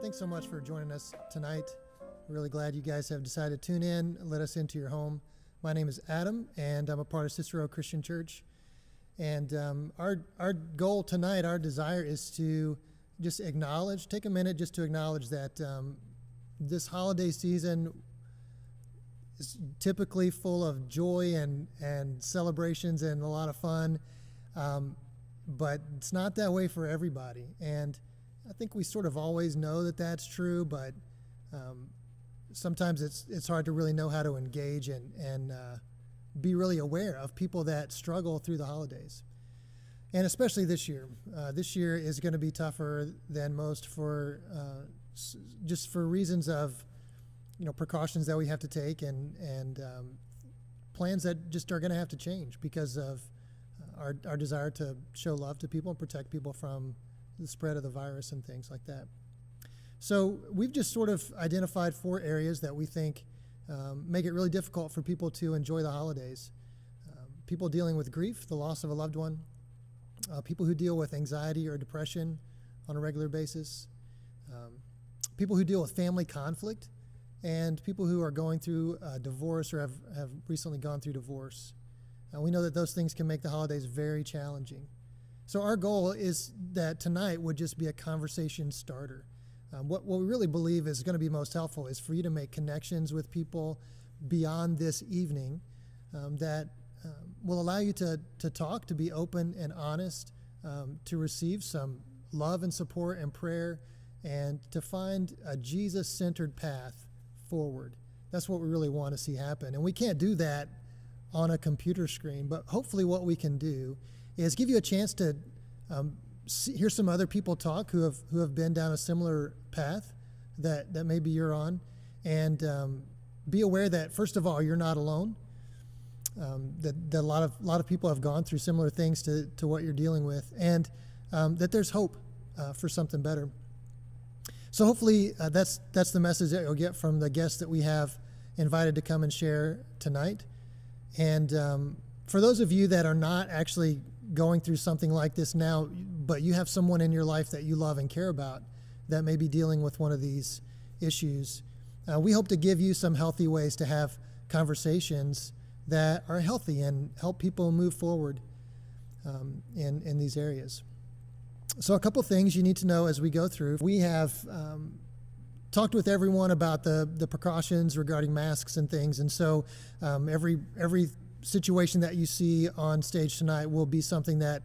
Thanks so much for joining us tonight. Really glad you guys have decided to tune in, let us into your home. My name is Adam, and I'm a part of Cicero Christian Church. And our goal tonight, our desire is to just take a minute just to acknowledge that this holiday season is typically full of joy and celebrations and a lot of fun, but it's not that way for everybody. And I think we sort of always know that that's true, but sometimes it's hard to really know how to engage and be really aware of people that struggle through the holidays. And especially this year. This year is going to be tougher than most for just for reasons of precautions that we have to take and plans that just are going to have to change because of our desire to show love to people and protect people from the spread of the virus and things like that. So we've just sort of identified 4 areas that we think make it really difficult for people to enjoy the holidays. People dealing with grief, the loss of a loved one, people who deal with anxiety or depression on a regular basis, people who deal with family conflict, and people who are going through divorce or have recently gone through divorce. We know that those things can make the holidays very challenging. So our goal is that tonight would just be a conversation starter. What we really believe is going to be most helpful is for you to make connections with people beyond this evening that will allow you to talk, to be open and honest, to receive some love and support and prayer, and to find a Jesus-centered path forward. That's what we really want to see happen. And we can't do that on a computer screen, but hopefully what we can do is give you a chance to hear some other people talk who have been down a similar path that maybe you're on, and be aware that first of all you're not alone. That a lot of people have gone through similar things to what you're dealing with, and that there's hope for something better. So hopefully that's the message that you'll get from the guests that we have invited to come and share tonight. And for those of you that are not actually going through something like this now, but you have someone in your life that you love and care about that may be dealing with one of these issues, we hope to give you some healthy ways to have conversations that are healthy and help people move forward in these areas. So a couple things you need to know as we go through. We have talked with everyone about the precautions regarding masks and things, and so every situation that you see on stage tonight will be something that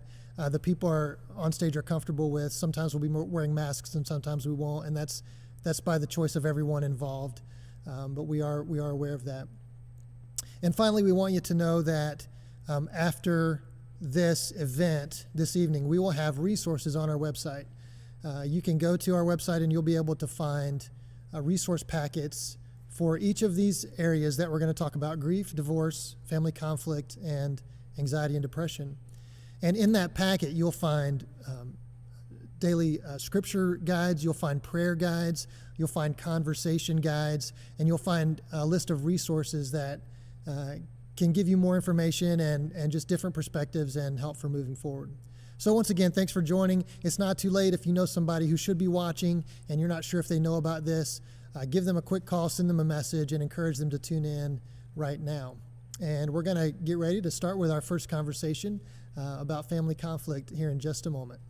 the people on stage are comfortable with. Sometimes we'll be wearing masks and sometimes we won't, and that's by the choice of everyone involved, but we are aware of that. And finally, we want you to know that after this event this evening, we will have resources on our website. You can go to our website and you'll be able to find resource packets for each of these areas that we're going to talk about: grief, divorce, family conflict, and anxiety and depression. And in that packet, you'll find daily scripture guides, you'll find prayer guides, you'll find conversation guides, and you'll find a list of resources that can give you more information and just different perspectives and help for moving forward. So once again, thanks for joining. It's not too late if you know somebody who should be watching and you're not sure if they know about this. Give them a quick call, send them a message, and encourage them to tune in right now. And we're going to get ready to start with our first conversation about family conflict here in just a moment.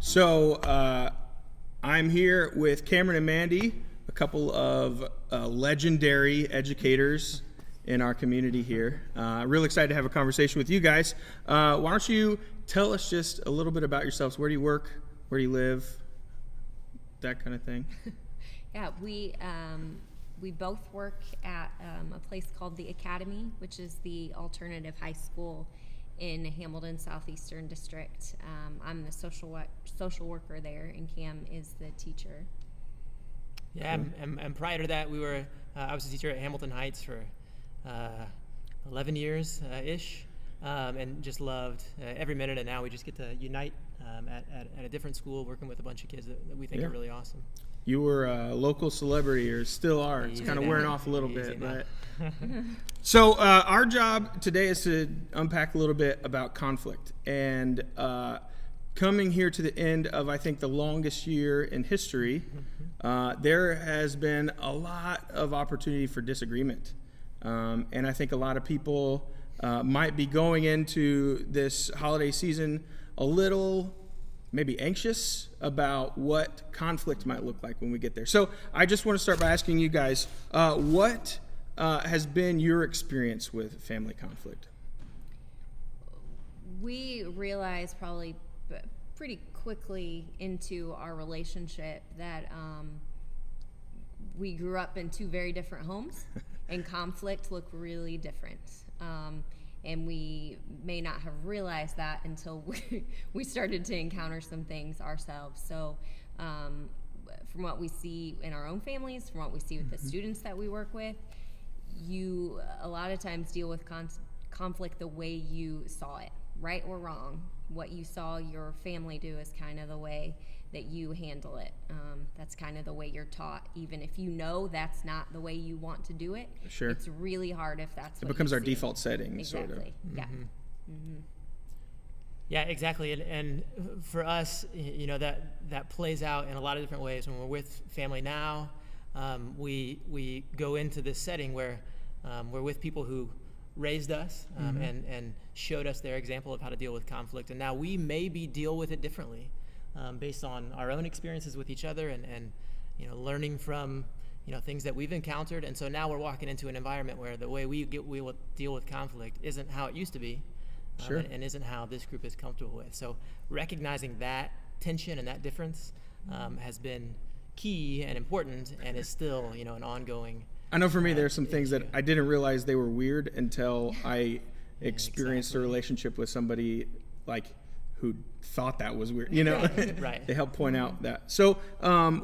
So I'm here with Cameron and Mandy, a couple of legendary educators in our community here. Real excited to have a conversation with you guys. Why don't you tell us just a little bit about yourselves? Where do you work? Where do you live? That kind of thing. Yeah, we both work at a place called the Academy, which is the alternative high school in Hamilton Southeastern District. I'm the social worker there, and Cam is the teacher. Yeah, and prior to that, I was a teacher at Hamilton Heights for 11 years ish, and just loved every minute. And now we just get to unite at a different school, working with a bunch of kids that we think are really awesome. You were a local celebrity, or still are. It's kind of wearing off a little bit, now. but so our job today is to unpack a little bit about conflict, and coming here to the end of, I think, the longest year in history, there has been a lot of opportunity for disagreement, and I think a lot of people might be going into this holiday season a little maybe anxious about what conflict might look like when we get there. So I just want to start by asking you guys, what has been your experience with family conflict? We realized probably pretty quickly into our relationship that we grew up in two very different homes, and conflict looked really different. And we may not have realized that until we started to encounter some things ourselves. So from what we see in our own families, from what we see with the students that we work with, you a lot of times deal with conflict the way you saw it, right or wrong. What you saw your family do is kind of the way that you handle it. That's kind of the way you're taught, even if you know that's not the way you want to do it. Sure. It's really hard if that's what It becomes you our see. default setting, Exactly. sort of. Yeah. Yeah, exactly. And for us, that plays out in a lot of different ways. When we're with family now, we go into this setting where we're with people who raised us and showed us their example of how to deal with conflict. And now we maybe deal with it differently based on our own experiences with each other and learning from things that we've encountered. And so now we're walking into an environment where the way we will deal with conflict isn't how it used to be. Sure. And isn't how this group is comfortable with. So recognizing that tension and that difference has been key and important, and is still, an ongoing. I know for me, there's some things that I didn't realize they were weird until I experienced a exactly. relationship with somebody who thought that was weird. Right. They help point out that. So,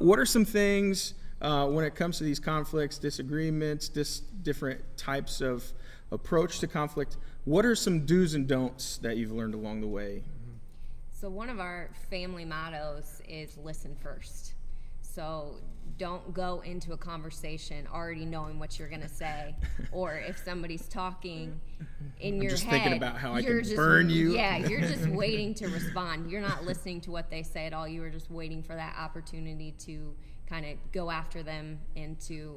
what are some things when it comes to these conflicts, disagreements, different types of approach to conflict? What are some do's and don'ts that you've learned along the way? So one of our family mottos is listen first. So don't go into a conversation already knowing what you're going to say, or if somebody's talking in your just head, thinking about how I you're can just, burn you. Yeah, you're just waiting to respond. You're not listening to what they say at all. You were just waiting for that opportunity to kind of go after them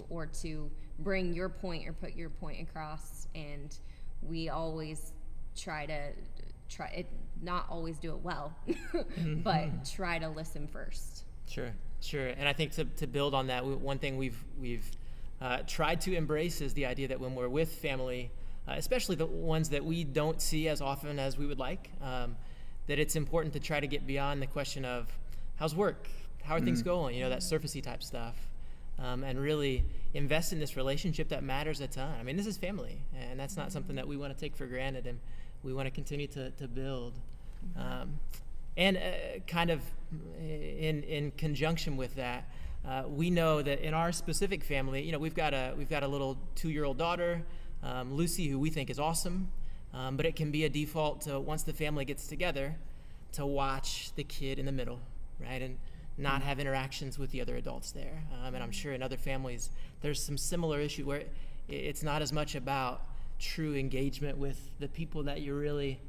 or to bring your point or put your point across. And we always try it, not always do it well, but try to listen first. Sure. And I think to build on that, one thing we've tried to embrace is the idea that when we're with family, especially the ones that we don't see as often as we would like, that it's important to try to get beyond the question of how's work, how are things going, that surfacey type stuff, and really invest in this relationship that matters a ton. I mean, this is family, and that's not something that we want to take for granted, and we want to continue to build. And kind of in conjunction with that, we know that in our specific family, we've got a little 2-year-old daughter, Lucy, who we think is awesome, but it can be a default to, once the family gets together, to watch the kid in the middle, right, and not have interactions with the other adults there. And I'm sure in other families there's some similar issue where it's not as much about true engagement with the people that you really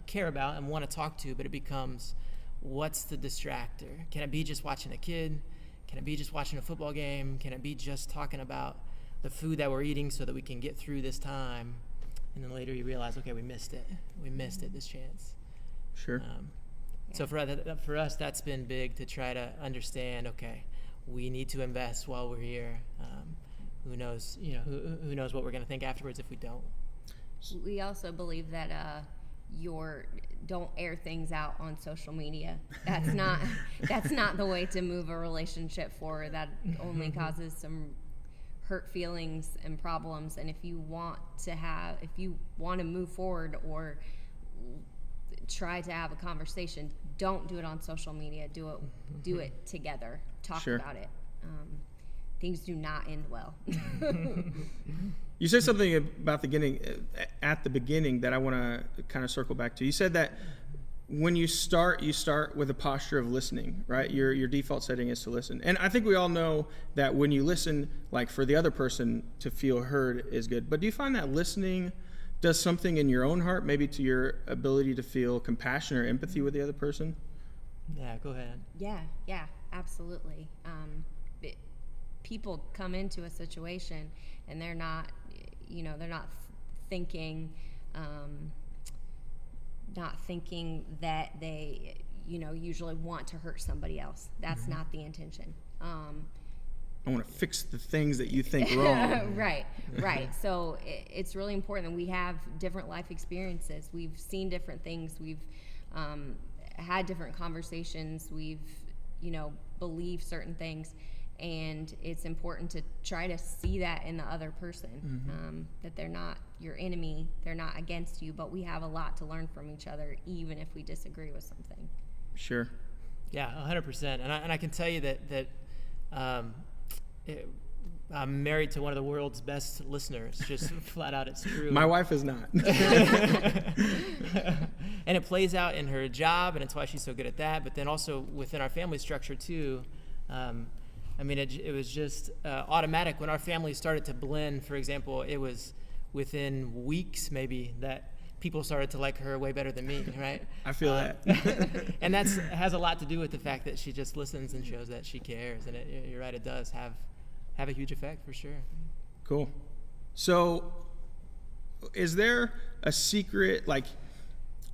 care about and want to talk to, but it becomes, what's the distractor? Can it be just watching a kid? Can it be just watching a football game? Can it be just talking about the food that we're eating so that we can get through this time? And then later you realize, okay, we missed it, this chance. Sure. So for us, that's been big, to try to understand, okay, we need to invest while we're here. Who knows, who knows what we're going to think afterwards if we don't. We also believe that don't air things out on social media. That's not the way to move a relationship forward. That only causes some hurt feelings and problems. And if you want to move forward or try to have a conversation. Don't do it on social media. Do it together. Talk Sure. about it. Things do not end well. You said something about at the beginning that I want to kind of circle back to. You said that when you start with a posture of listening, right? Your default setting is to listen. And I think we all know that when you listen, like for the other person to feel heard is good. But do you find that listening does something in your own heart, maybe to your ability to feel compassion or empathy with the other person? Yeah, go ahead. Yeah, absolutely. People come into a situation and they're not thinking, that they, usually want to hurt somebody else. That's not the intention. I want to fix the things that you think wrong. Right. So it's really important that we have different life experiences. We've seen different things. We've had different conversations. We've, believed certain things. And it's important to try to see that in the other person, that they're not your enemy, they're not against you, but we have a lot to learn from each other, even if we disagree with something. Sure. Yeah, 100%. And I can tell you that I'm married to one of the world's best listeners. Just flat out, it's true. My wife is not. And it plays out in her job, and it's why she's so good at that. But then also within our family structure too. It was just automatic when our family started to blend. For example, it was within weeks maybe that people started to like her way better than me, right? I feel that. And that has a lot to do with the fact that she just listens and shows that she cares. And you're right, it does have a huge effect for sure. Cool. So is there a secret, like,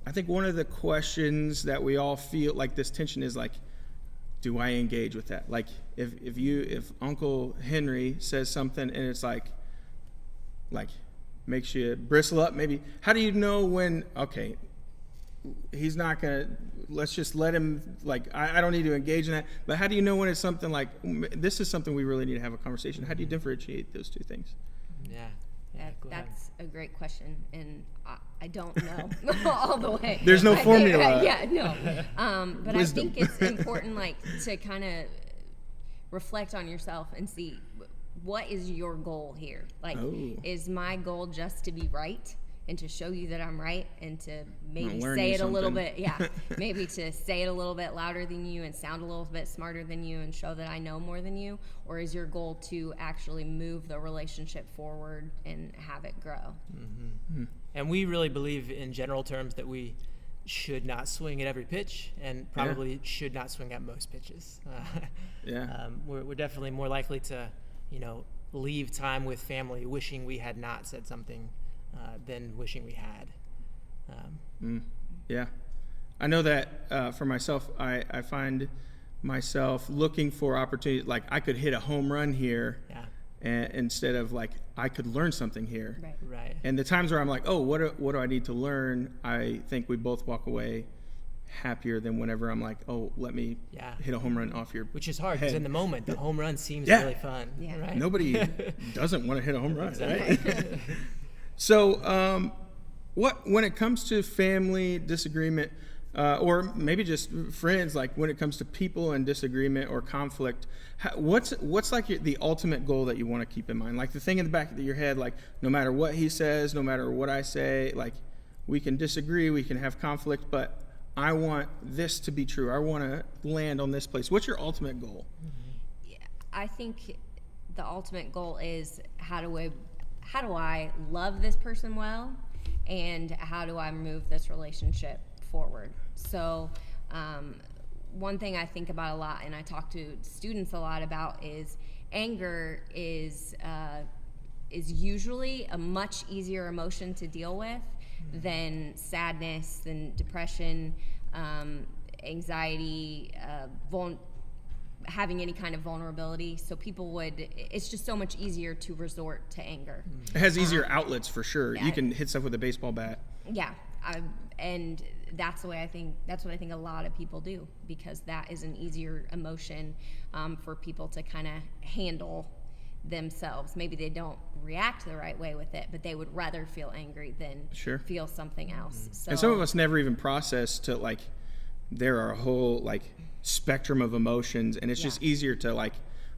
I think one of the questions that we all feel like this tension is like, do I engage with that? Like if Uncle Henry says something and it's like makes you bristle up, maybe, how do you know when, okay, he's not gonna, let's just let him, like, I don't need to engage in that, but how do you know when it's something like, this is something we really need to have a conversation? How do you differentiate those two things? Yeah. That's a great question, and I don't know all the way. There's no formula. But Wisdom. I think it's important, like, to kind of reflect on yourself and see what is your goal here. Like, is my goal just to be right and to show you that I'm right and to maybe say it a little bit, maybe to say it a little bit louder than you and sound a little bit smarter than you and show that I know more than you? Or is your goal to actually move the relationship forward and have it grow? Mm-hmm. And we really believe in general terms that we should not swing at every pitch and probably should not swing at most pitches. We're definitely more likely to, leave time with family wishing we had not said something than wishing we had. Yeah. I know that for myself, I find myself looking for opportunities, like I could hit a home run here instead of like I could learn something here. Right. And the times where I'm like, oh, what do I need to learn? I think we both walk away happier than whenever I'm like, oh, let me hit a home run off your Which is hard because in the moment, the home run seems really fun. Yeah. Right? Nobody doesn't want to hit a home run, exactly. Right? So when it comes to family disagreement, or maybe just friends, like when it comes to people and disagreement or conflict, what's like the ultimate goal that you want to keep in mind? Like the thing in the back of your head, like no matter what he says, no matter what I say, like we can disagree, we can have conflict, but I want this to be true. I want to land on this place. What's your ultimate goal? Yeah, I think the ultimate goal is how do I love this person well, and how do I move this relationship forward? So one thing I think about a lot, and I talk to students a lot about, is anger is usually a much easier emotion to deal with than sadness, than depression, anxiety, having any kind of vulnerability. So it's just so much easier to resort to anger. It has easier outlets for sure. You can hit stuff with a baseball bat. Yeah. And that's what I think a lot of people do, because that is an easier emotion for people to kind of handle themselves. Maybe they don't react the right way with it, but they would rather feel angry than Sure. feel something else. So, And some of us never even process to like, there are a whole like spectrum of emotions, and it's just easier to like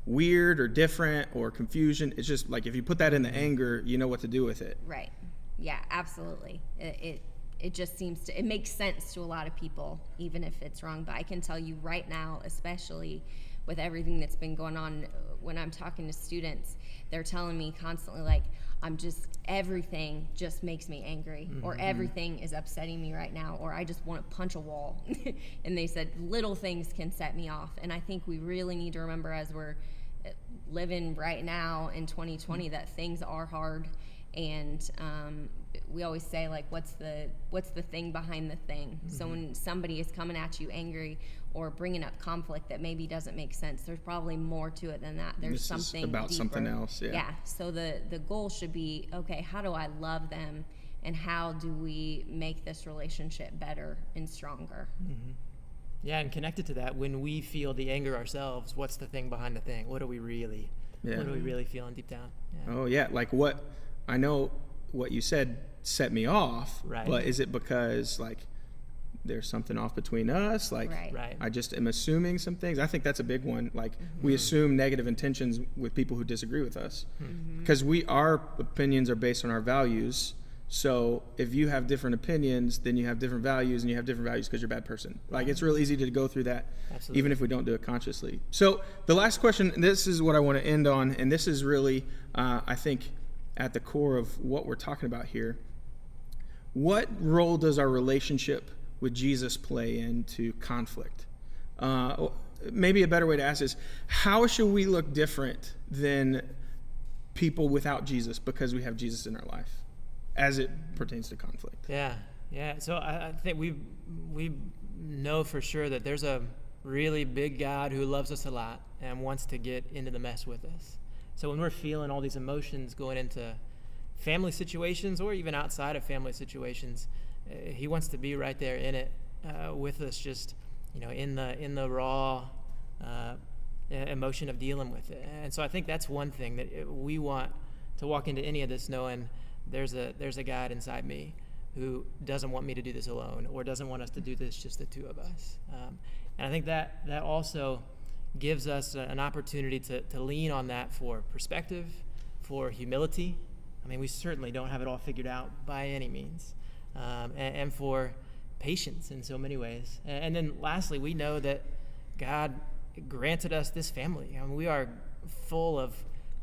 weird or different or confusion. It's just like, if you put that in the anger, you know what to do with it. right. Yeah, absolutely. It just seems to, it makes sense to a lot of people, even if it's wrong. But I can tell you right now, especially with everything that's been going on, when I'm talking to students, they're telling me constantly, like, everything just makes me angry, or everything is upsetting me right now, or I just want to punch a wall. And they said little things can set me off. And I think we really need to remember, as we're living right now in 2020, that things are hard. And we always say, like, what's the thing behind the thing? So when somebody is coming at you angry or bringing up conflict that maybe doesn't make sense, there's probably more to it than that. There's This is something about deeper. something else. Yeah. So the goal should be, okay, how do I love them, and how do we make this relationship better and stronger? Yeah, and connected to that, when we feel the anger ourselves, what's the thing behind the thing? What are we really feeling deep down? Yeah. Oh yeah, like what I know what you said set me off, Right. but is it because like there's something off between us? Like Right. I just am assuming some things. I think that's a big one. Like we assume negative intentions with people who disagree with us, because our opinions are based on our values. So if you have different opinions, then you have different values, and you have different values because you're a bad person. Like it's real easy to go through that, Absolutely. even if we don't do it consciously. So the last question, this is what I want to end on, and this is really, I think, at the core of what we're talking about here. What role does our relationship with Jesus play into conflict? Maybe a better way to ask is, how should we look different than people without Jesus because we have Jesus in our life, as it pertains to conflict? Yeah. So I think we know for sure that there's a really big God who loves us a lot and wants to get into the mess with us. So when we're feeling all these emotions going into family situations, or even outside of family situations, he wants to be right there in it with us, just in the raw emotion of dealing with it. And so I think that's one thing that we want to walk into any of this knowing there's a God inside me who doesn't want me to do this alone, or doesn't want us to do this just the two of us. And I think that also gives us an opportunity to lean on that for perspective, for humility. I mean, we certainly don't have it all figured out by any means, and for patience in so many ways. And then lastly, we know that God granted us this family. I mean, we are full of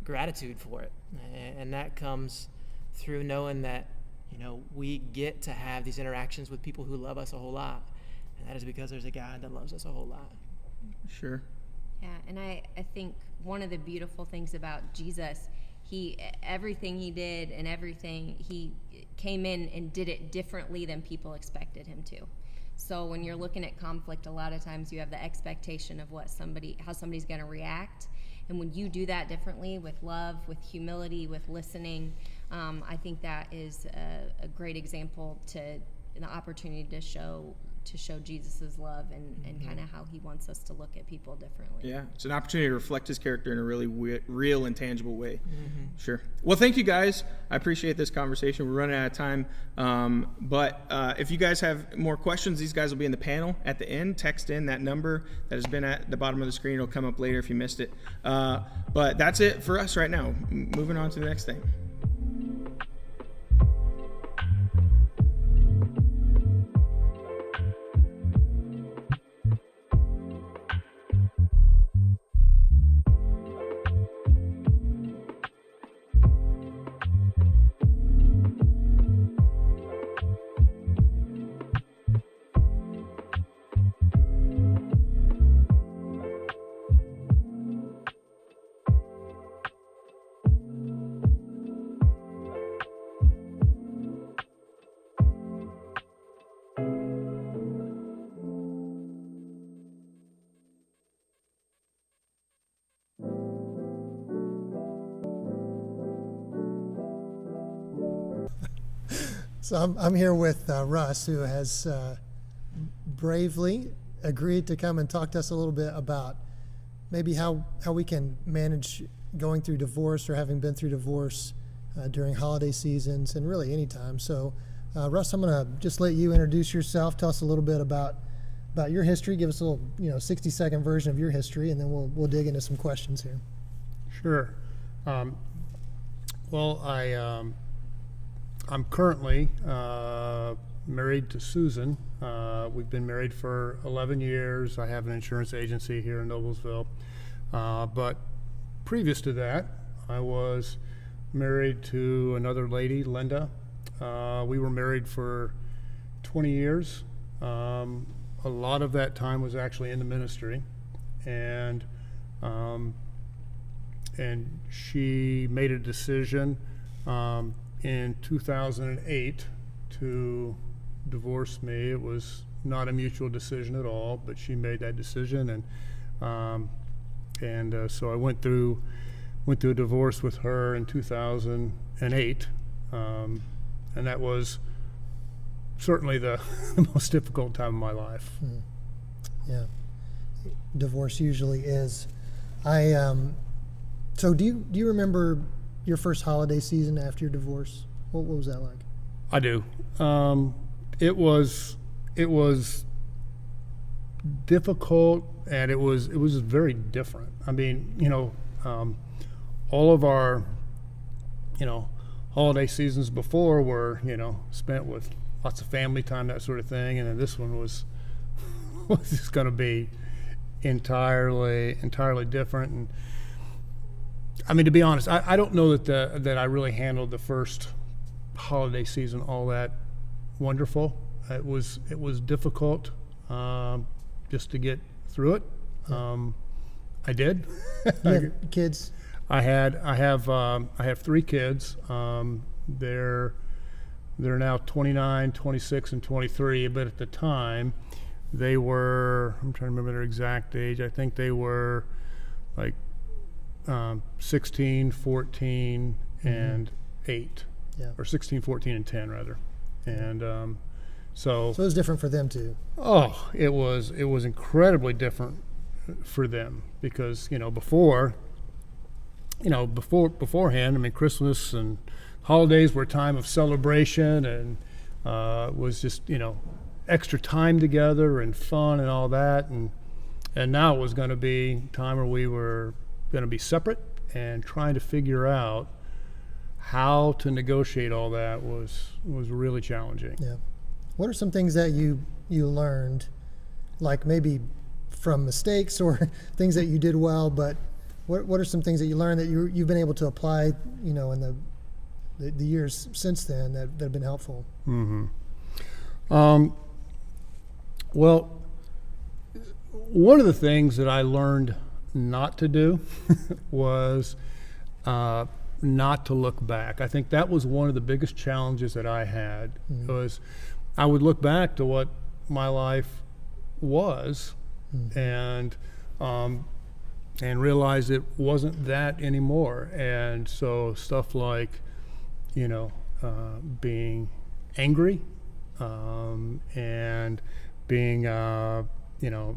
gratitude for it, and that comes through knowing that we get to have these interactions with people who love us a whole lot, and that is because there's a God that loves us a whole lot. Sure. Yeah, and I think one of the beautiful things about Jesus, everything he did and everything, he came in and did it differently than people expected him to. So when you're looking at conflict, a lot of times you have the expectation of how somebody's going to react. And when you do that differently, with love, with humility, with listening, I think that is a great example an opportunity to show Jesus' love and kind of how he wants us to look at people differently. Yeah, it's an opportunity to reflect his character in a really real and tangible way. Sure. Well, thank you guys. I appreciate this conversation. We're running out of time. But if you guys have more questions, these guys will be in the panel at the end. Text in that number that has been at the bottom of the screen. It'll come up later if you missed it. But that's it for us right now. Moving on to the next thing. So I'm here with Russ, who has bravely agreed to come and talk to us a little bit about maybe how we can manage going through divorce or having been through divorce during holiday seasons and really any time. So, Russ, I'm going to just let you introduce yourself. Tell us a little bit about your history. Give us a little 60-second version of your history, and then we'll dig into some questions here. Sure. Well, I'm currently married to Susan. We've been married for 11 years. I have an insurance agency here in Noblesville. But previous to that, I was married to another lady, Linda. We were married for 20 years. A lot of that time was actually in the ministry. And she made a decision in 2008 to divorce me. It was not a mutual decision at all, but she made that decision, and so I went through a divorce with her in 2008, and that was certainly the most difficult time of my life. Yeah, divorce usually is. So do you remember your first holiday season after your divorce? What was that like? I do. It was difficult, and it was very different. I mean, all of our holiday seasons before were spent with lots of family time, that sort of thing, and then this one was just going to be entirely different. And I mean, to be honest, I don't know that I really handled the first holiday season all that wonderful. It was difficult just to get through it. I did. You have kids? I have 3 kids. They're now 29, 26, and 23. But at the time, they were, I'm trying to remember their exact age. I think they were like 16, 14, and 8. Yeah. Or 16, 14, and 10 rather. And so it was different for them too. Oh, it was incredibly different for them because beforehand, I mean, Christmas and holidays were a time of celebration and was just extra time together and fun and all that, and now it was going to be time where we were going to be separate, and trying to figure out how to negotiate all that was really challenging. Yeah. What are some things that you learned, like maybe from mistakes or things that you did well, but what are some things that you learned that you've been able to apply, in the years since then that have been helpful? Mm-hmm. Well, one of the things that I learned not to do was not to look back. I think that was one of the biggest challenges that I had. Was I would look back to what my life was and realize it wasn't that anymore. And so stuff like, being angry and being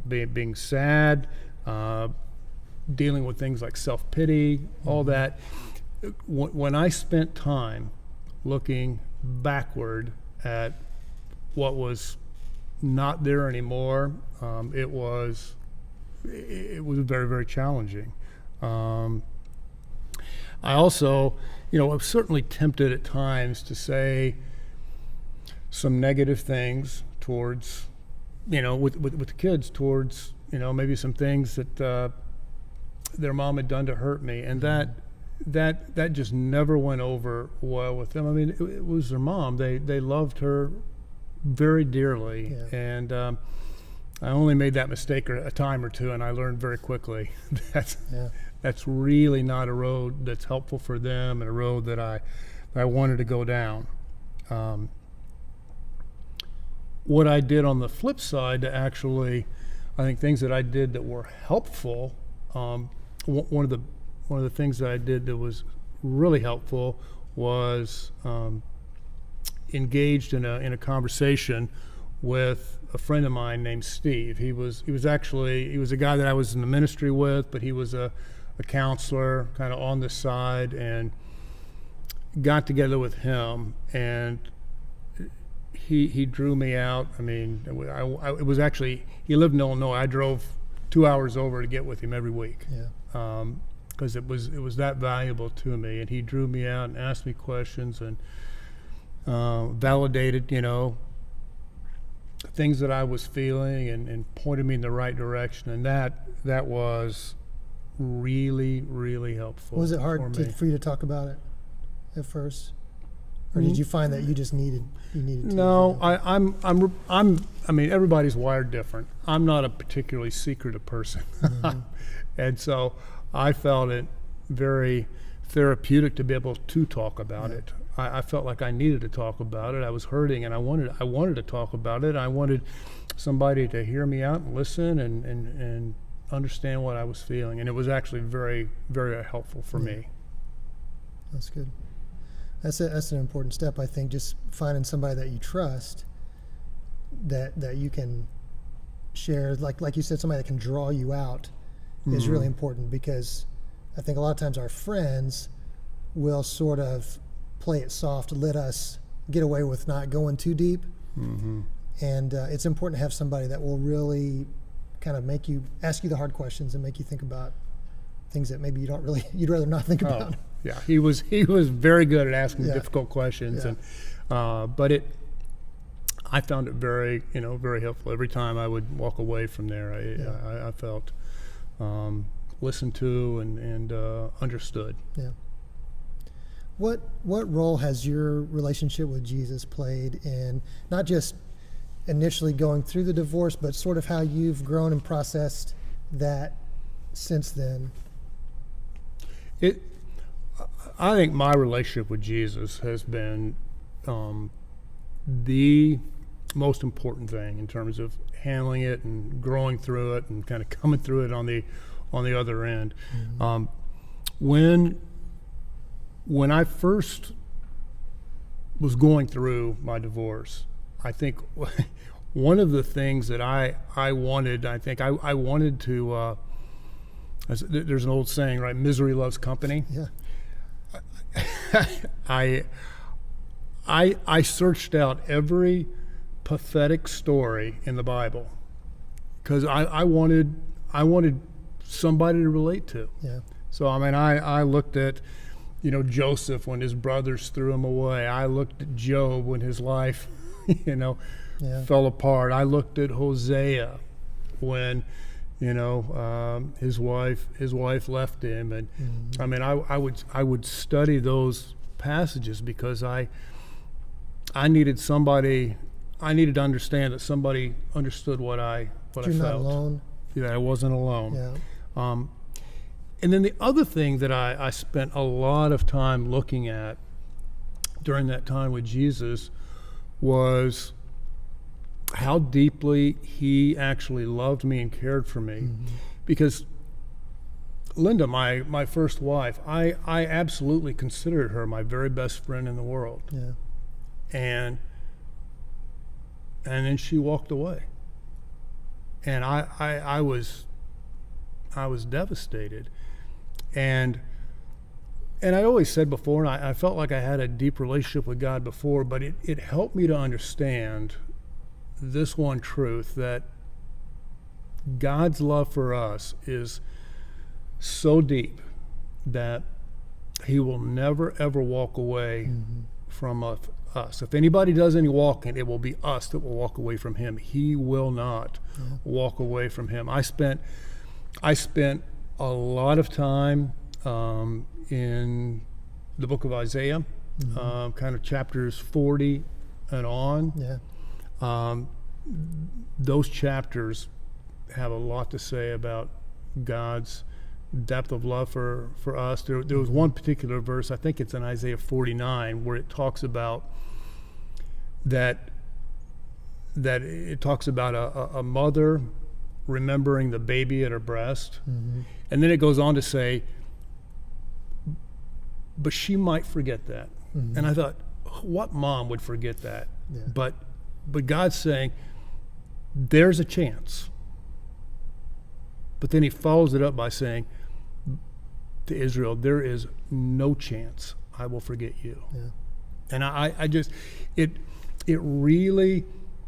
being sad, dealing with things like self-pity, all that. When I spent time looking backward at what was not there anymore, it was very, very challenging. I also, I was certainly tempted at times to say some negative things towards, with the kids, towards, maybe some things that their mom had done to hurt me, and that just never went over well with them. I mean, it was their mom. They loved her very dearly, and I only made that mistake a time or two, and I learned very quickly that that's really not a road that's helpful for them, and a road that I wanted to go down. What I did on the flip side to actually, I think things that I did that were helpful, one of the things that I did that was really helpful was engaged in a conversation with a friend of mine named Steve. He was a guy that I was in the ministry with, but he was a a counselor kind of on the side, and got together with him, and he drew me out. I mean, it was actually, he lived in Illinois. I drove 2 hours over to get with him every week. Yeah. Because it was that valuable to me, and he drew me out and asked me questions and validated, things that I was feeling, and pointed me in the right direction, and that was really, really helpful. Was it hard for me. for you to talk about it at first, or did you find that you just needed to? No, I mean, everybody's wired different. I'm not a particularly secretive person, and so I felt it very therapeutic to be able to talk about it. I felt like I needed to talk about it. I was hurting, and I wanted to talk about it. I wanted somebody to hear me out and listen and understand what I was feeling, and it was actually very, very helpful for me. That's good. That's an important step, I think. Just finding somebody that you trust, that you can share, like you said, somebody that can draw you out is really important, because I think a lot of times our friends will sort of play it soft, let us get away with not going too deep. And it's important to have somebody that will really kind of ask you the hard questions and make you think about things that maybe you'd rather not think about. Yeah, he was very good at asking Yeah. difficult questions, Yeah. and but I found it very, very helpful. Every time I would walk away from there, I felt listened to and understood. Yeah. What role has your relationship with Jesus played in not just initially going through the divorce, but sort of how you've grown and processed that since then? I think my relationship with Jesus has been the most important thing in terms of handling it and growing through it and kind of coming through it on the other end. When I first was going through my divorce, I think one of the things that I wanted to, there's an old saying, right? Misery loves company. Yeah. I searched out every pathetic story in the Bible because I wanted somebody to relate to. Yeah. So I mean, I looked at, Joseph when his brothers threw him away. I looked at Job when his life, fell apart. I looked at Hosea when, his wife left him, and I mean, I would study those passages because I needed to understand that somebody understood what I felt. You're not alone. Yeah, I wasn't alone. Yeah. And then the other thing that I spent a lot of time looking at during that time with Jesus was how deeply he actually loved me and cared for me. Because Linda, my first wife, I absolutely considered her my very best friend in the world. Yeah. And then she walked away. And I was devastated. And I always said before, and I felt like I had a deep relationship with God before, but it helped me to understand this one truth, that God's love for us is so deep that he will never, ever walk away from us. If anybody does any walking, it will be us that will walk away from him. He will not walk away from him. I spent a lot of time in the book of Isaiah, kind of chapters 40 and on. Yeah. Those chapters have a lot to say about God's depth of love for us. There was one particular verse, I think it's in Isaiah 49, where it talks about that it talks about a mother remembering the baby at her breast. And then it goes on to say, but she might forget that. And I thought, what mom would forget that? Yeah. But God's saying, there's a chance. But then he follows it up by saying, to Israel, there is no chance I will forget you. Yeah. And I just, it really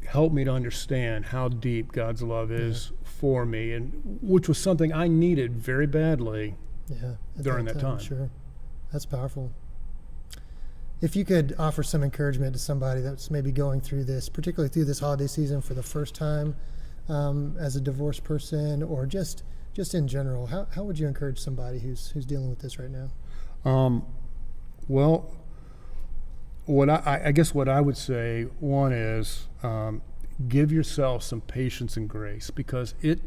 helped me to understand how deep God's love is for me, and which was something I needed very badly Yeah. At during that time. Sure. That's powerful. If you could offer some encouragement to somebody that's maybe going through this, particularly through this holiday season for the first time as a divorced person, or just in general, how would you encourage somebody who's dealing with this right now? Well, what I guess what I would say, one is give yourself some patience and grace, because it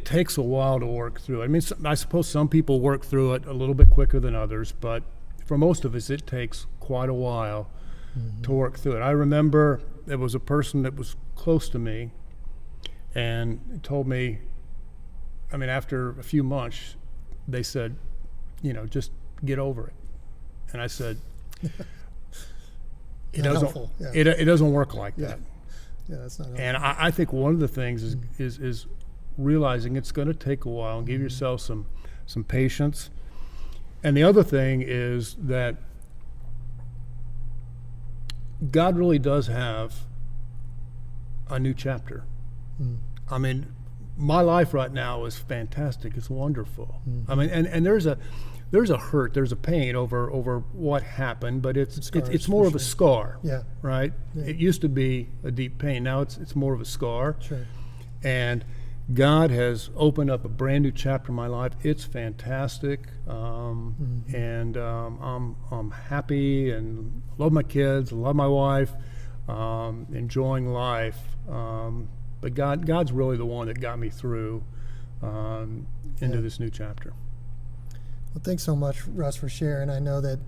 takes a while to work through it. I mean, I suppose some people work through it a little bit quicker than others, but for most of us, it takes quite a while to work through it. I remember there was a person that was close to me and told me, I mean, after a few months, they said, just get over it. And I said, it Not doesn't, helpful. Yeah. it doesn't work like that. Yeah, that's not helpful. And I think one of the things is realizing it's going to take a while, and give yourself some patience. And the other thing is that God really does have a new chapter. I mean, my life right now is fantastic. It's wonderful. I mean, and there's a hurt, there's a pain over what happened, but it's more of a scar. Yeah. Right? Yeah. It used to be a deep pain. Now it's more of a scar. Sure. And God has opened up a brand new chapter in my life. It's fantastic, and I'm happy and love my kids, love my wife, enjoying life. But God's really the one that got me through into this new chapter. Well, thanks so much, Russ, for sharing. I know that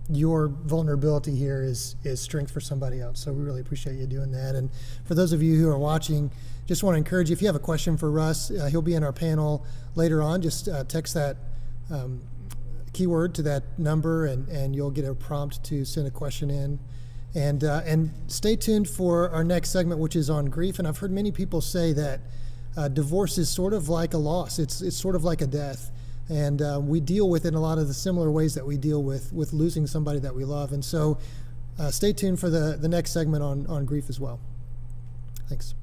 your vulnerability here is strength for somebody else. So we really appreciate you doing that. And for those of you who are watching, just want to encourage you, if you have a question for Russ, he'll be in our panel later on. Just text that keyword to that number, and you'll get a prompt to send a question in. And stay tuned for our next segment, which is on grief. And I've heard many people say that divorce is sort of like a loss. It's sort of like a death. And we deal with it in a lot of the similar ways that we deal with losing somebody that we love. And so stay tuned for the next segment on grief as well. Thanks.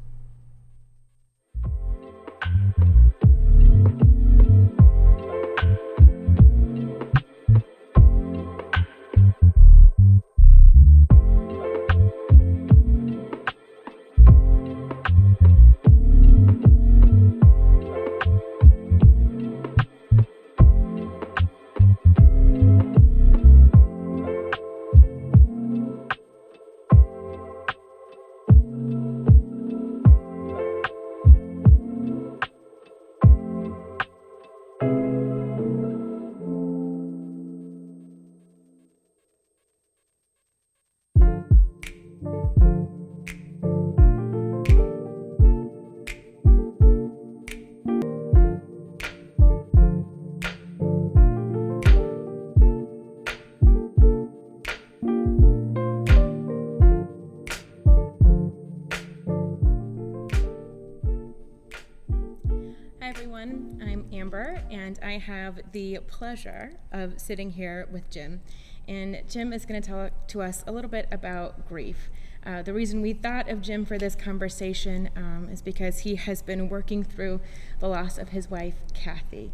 I'm Amber, and I have the pleasure of sitting here with Jim. And Jim is going to talk to us a little bit about grief. The reason we thought of Jim for this conversation is because he has been working through the loss of his wife, Kathy.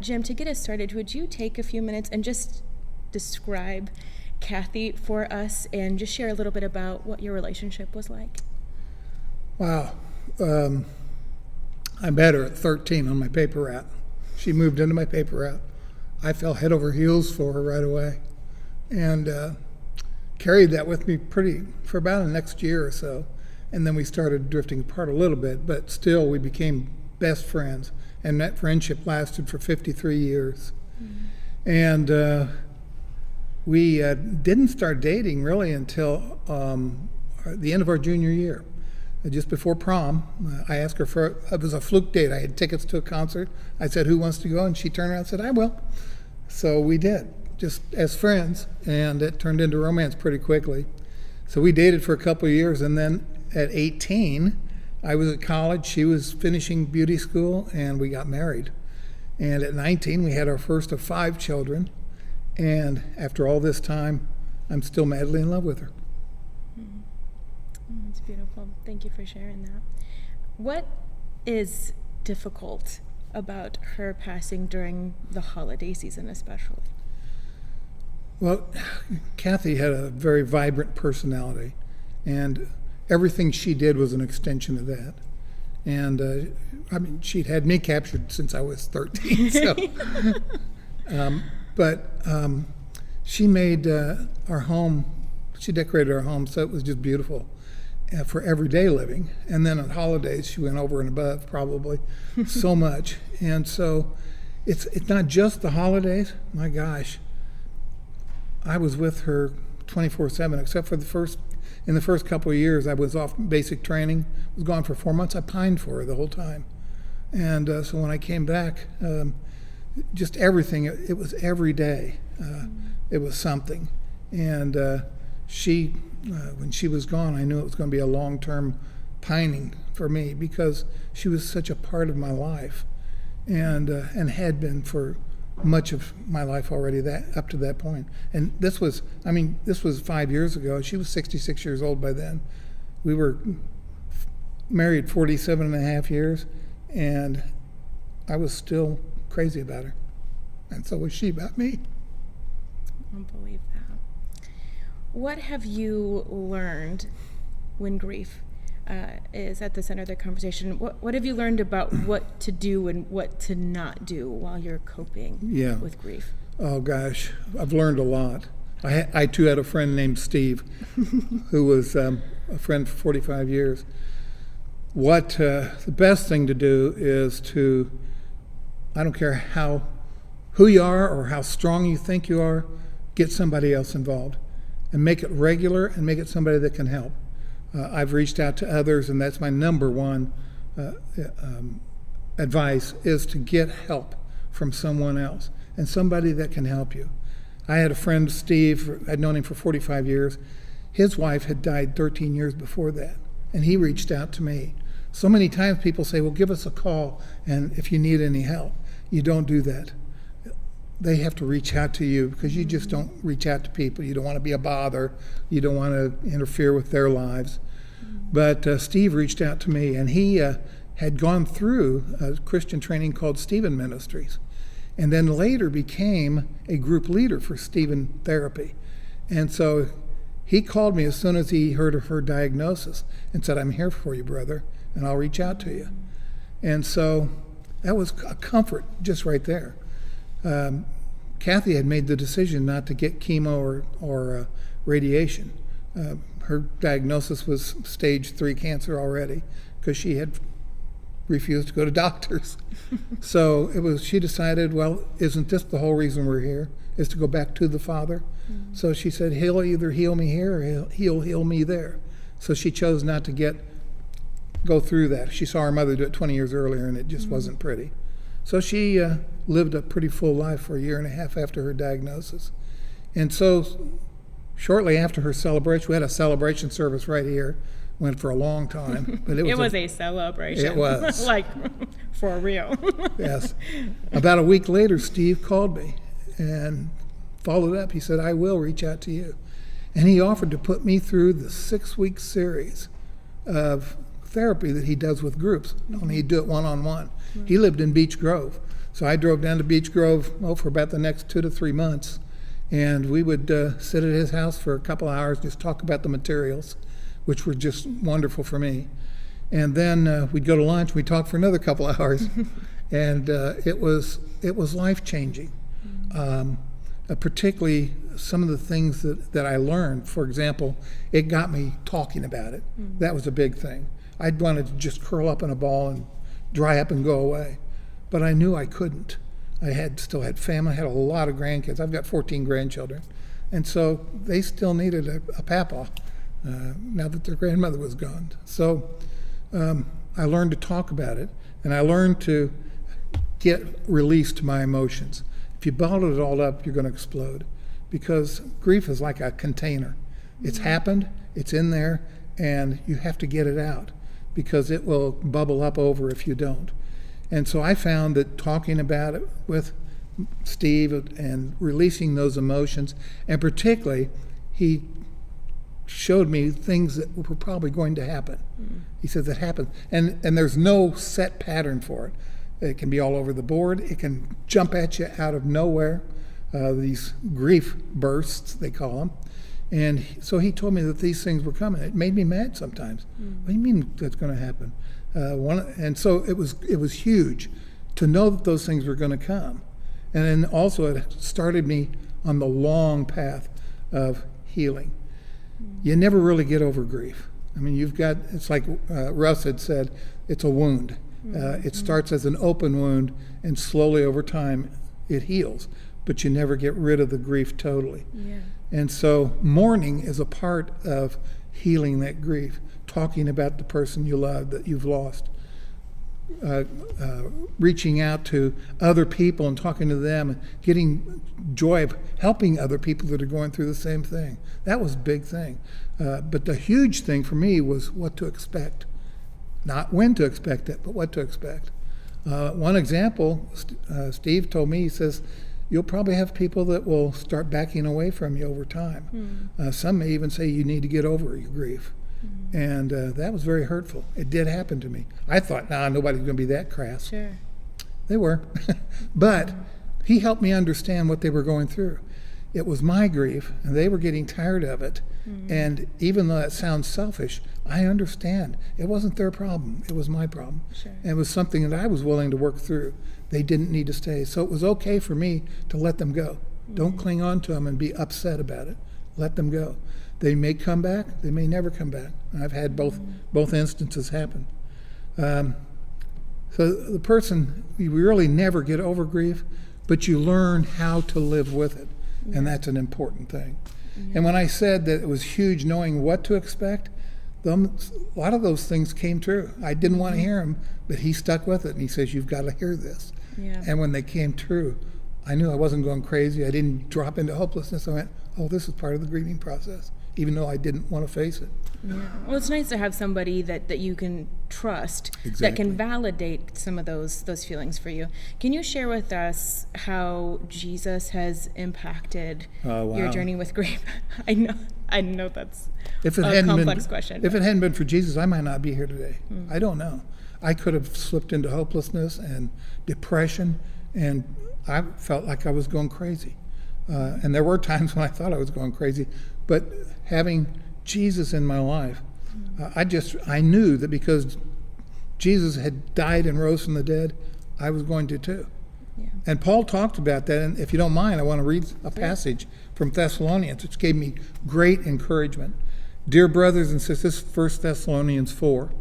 Jim, to get us started, would you take a few minutes and just describe Kathy for us and just share a little bit about what your relationship was like? Wow. I met her at 13 on my paper route. She moved into my paper route. I fell head over heels for her right away, and carried that with me for about the next year or so. And then we started drifting apart a little bit, but still we became best friends, and that friendship lasted for 53 years. Mm-hmm. And we didn't start dating really until the end of our junior year. Just before prom, I asked her it was a fluke date. I had tickets to a concert. I said, "Who wants to go?" And she turned around and said, "I will." So we did, just as friends, and it turned into romance pretty quickly. So we dated for a couple of years, and then at 18, I was at college, she was finishing beauty school, and we got married. And at 19, we had our first of 5 children. And after all this time, I'm still madly in love with her. It's beautiful. Thank you for sharing that. What is difficult about her passing during the holiday season, especially? Well, Kathy had a very vibrant personality, and everything she did was an extension of that. And I mean, she'd had me captured since I was 13. So, she made our home. She decorated our home so it was just beautiful for everyday living. And then on holidays, she went over and above probably so much. And so, it's not just the holidays. My gosh, I was with her 24/7, except for in the first couple of years, I was off basic training, was gone for 4 months. I pined for her the whole time. And so when I came back, just everything, it was every day. It was something. And when she was gone, I knew it was going to be a long-term pining for me because she was such a part of my life and had been for much of my life already up to that point. And this was 5 years ago. She was 66 years old by then. We were married 47 and a half years, and I was still crazy about her. And so was she about me. I don't believe that. What have you learned when grief is at the center of the conversation? What have you learned about what to do and what to not do while you're coping with grief? Oh gosh, I've learned a lot. I too had a friend named Steve, who was a friend for 45 years. The best thing to do is to, I don't care who you are or how strong you think you are, get somebody else involved and make it regular and make it somebody that can help. I've reached out to others, and that's my number one advice, is to get help from someone else and somebody that can help you. I had a friend, Steve, I'd known him for 45 years. His wife had died 13 years before that, and he reached out to me. So many times people say, well, give us a call, and if you need any help. You don't do that. They have to reach out to you because you just don't reach out to people. You don't want to be a bother. You don't want to interfere with their lives. But Steve reached out to me, and he had gone through a Christian training called Stephen Ministries, and then later became a group leader for Stephen Therapy. And so he called me as soon as he heard of her diagnosis and said, I'm here for you, brother, and I'll reach out to you. And so that was a comfort just right there. Kathy had made the decision not to get chemo or radiation. Her diagnosis was stage 3 cancer already because she had refused to go to doctors. So she decided, well, isn't this the whole reason we're here, is to go back to the Father? So she said, he'll either heal me here or he'll heal me there. So she chose not to go through that. She saw her mother do it 20 years earlier, and it just wasn't pretty. So she lived a pretty full life for a year and a half after her diagnosis. And so shortly after her celebration, we had a celebration service right here. Went for a long time, but it was a celebration. It was. Like, for real. Yes. About a week later, Steve called me and followed up. He said, I will reach out to you. And he offered to put me through the 6-week series of therapy that he does with groups. Only he'd do it one-on-one. He lived in Beech Grove. So I drove down to Beech Grove for about the next 2 to 3 months. And we would sit at his house for a couple hours, just talk about the materials, which were just wonderful for me. And then we'd go to lunch. We'd talk for another couple hours. And it was life-changing. Particularly some of the things that I learned. For example, it got me talking about it. That was a big thing. I'd wanted to just curl up in a ball and dry up and go away. But I knew I couldn't. I still had family, I had a lot of grandkids. I've got 14 grandchildren. And so they still needed a papa now that their grandmother was gone. So I learned to talk about it, and I learned to get released to my emotions. If you bottle it all up, you're going to explode, because grief is like a container. It's happened, it's in there, and you have to get it out, because it will bubble up over if you don't. And so I found that talking about it with Steve and releasing those emotions, and particularly, he showed me things that were probably going to happen. He said that happened. And there's no set pattern for it. It can be all over the board. It can jump at you out of nowhere. These grief bursts, they call them. And so he told me that these things were coming. It made me mad sometimes. What do you mean that's going to happen? And so it was huge to know that those things were going to come. And then also it started me on the long path of healing. You never really get over grief. I mean, it's like Russ had said, it's a wound. It starts as an open wound, and slowly over time it heals, but you never get rid of the grief totally. Yeah. And so mourning is a part of healing that grief, talking about the person you love that you've lost, reaching out to other people and talking to them and getting joy of helping other people that are going through the same thing. That was a big thing. But the huge thing for me was what to expect. Not when to expect it, but what to expect. One example, Steve told me, he says, you'll probably have people that will start backing away from you over time. Some may even say you need to get over your grief. And that was very hurtful. It did happen to me. I thought, nobody's going to be that crass. Sure. They were. But he helped me understand what they were going through. It was my grief, and they were getting tired of it. And even though that sounds selfish, I understand. It wasn't their problem. It was my problem. Sure. And it was something that I was willing to work through. They didn't need to stay. So it was okay for me to let them go. Don't cling on to them and be upset about it. Let them go. They may come back. They may never come back. I've had both instances happen. So the person, you really never get over grief, but you learn how to live with it. And that's an important thing. And when I said that it was huge knowing what to expect, a lot of those things came true. I didn't want to hear them, but he stuck with it, and he says, you've got to hear this. Yeah. And when they came true, I knew I wasn't going crazy. I didn't drop into hopelessness. I went, oh, this is part of the grieving process, even though I didn't want to face it. Yeah. Well, it's nice to have somebody that you can trust, that can validate some of those feelings for you. Can you share with us how Jesus has impacted your journey with grief? I know that's a complex question. If it hadn't been for Jesus, I might not be here today. I don't know. I could have slipped into hopelessness and depression, and I felt like I was going crazy. And there were times when I thought I was going crazy, but having Jesus in my life, I knew that because Jesus had died and rose from the dead, I was going to too. Yeah. And Paul talked about that, and if you don't mind, I want to read a passage from Thessalonians, which gave me great encouragement. Dear brothers and sisters, 1 Thessalonians 4.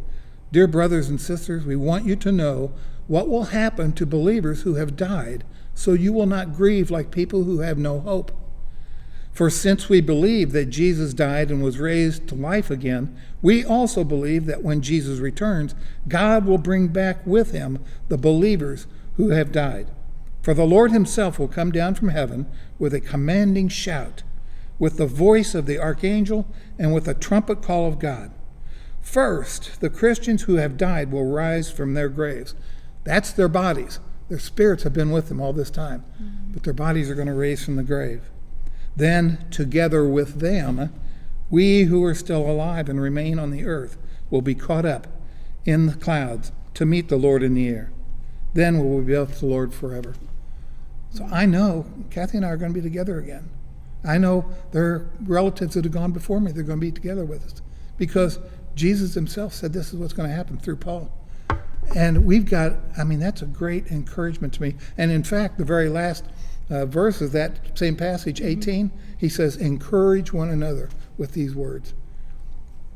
Dear brothers and sisters, we want you to know what will happen to believers who have died, so you will not grieve like people who have no hope. For since we believe that Jesus died and was raised to life again, we also believe that when Jesus returns, God will bring back with him the believers who have died. For the Lord himself will come down from heaven with a commanding shout, with the voice of the archangel, and with a trumpet call of God. First, the Christians who have died will rise from their graves. That's their bodies. Their spirits have been with them all this time, but their bodies are going to rise from the grave. Then, together with them, we who are still alive and remain on the earth will be caught up in the clouds to meet the Lord in the air. Then we will be with the Lord forever. So I know Kathy and I are going to be together again. I know there are relatives that have gone before me. They're going to be together with us because Jesus himself said this is what's going to happen through Paul. And that's a great encouragement to me. And in fact, the very last verse of that same passage, 18, he says, encourage one another with these words.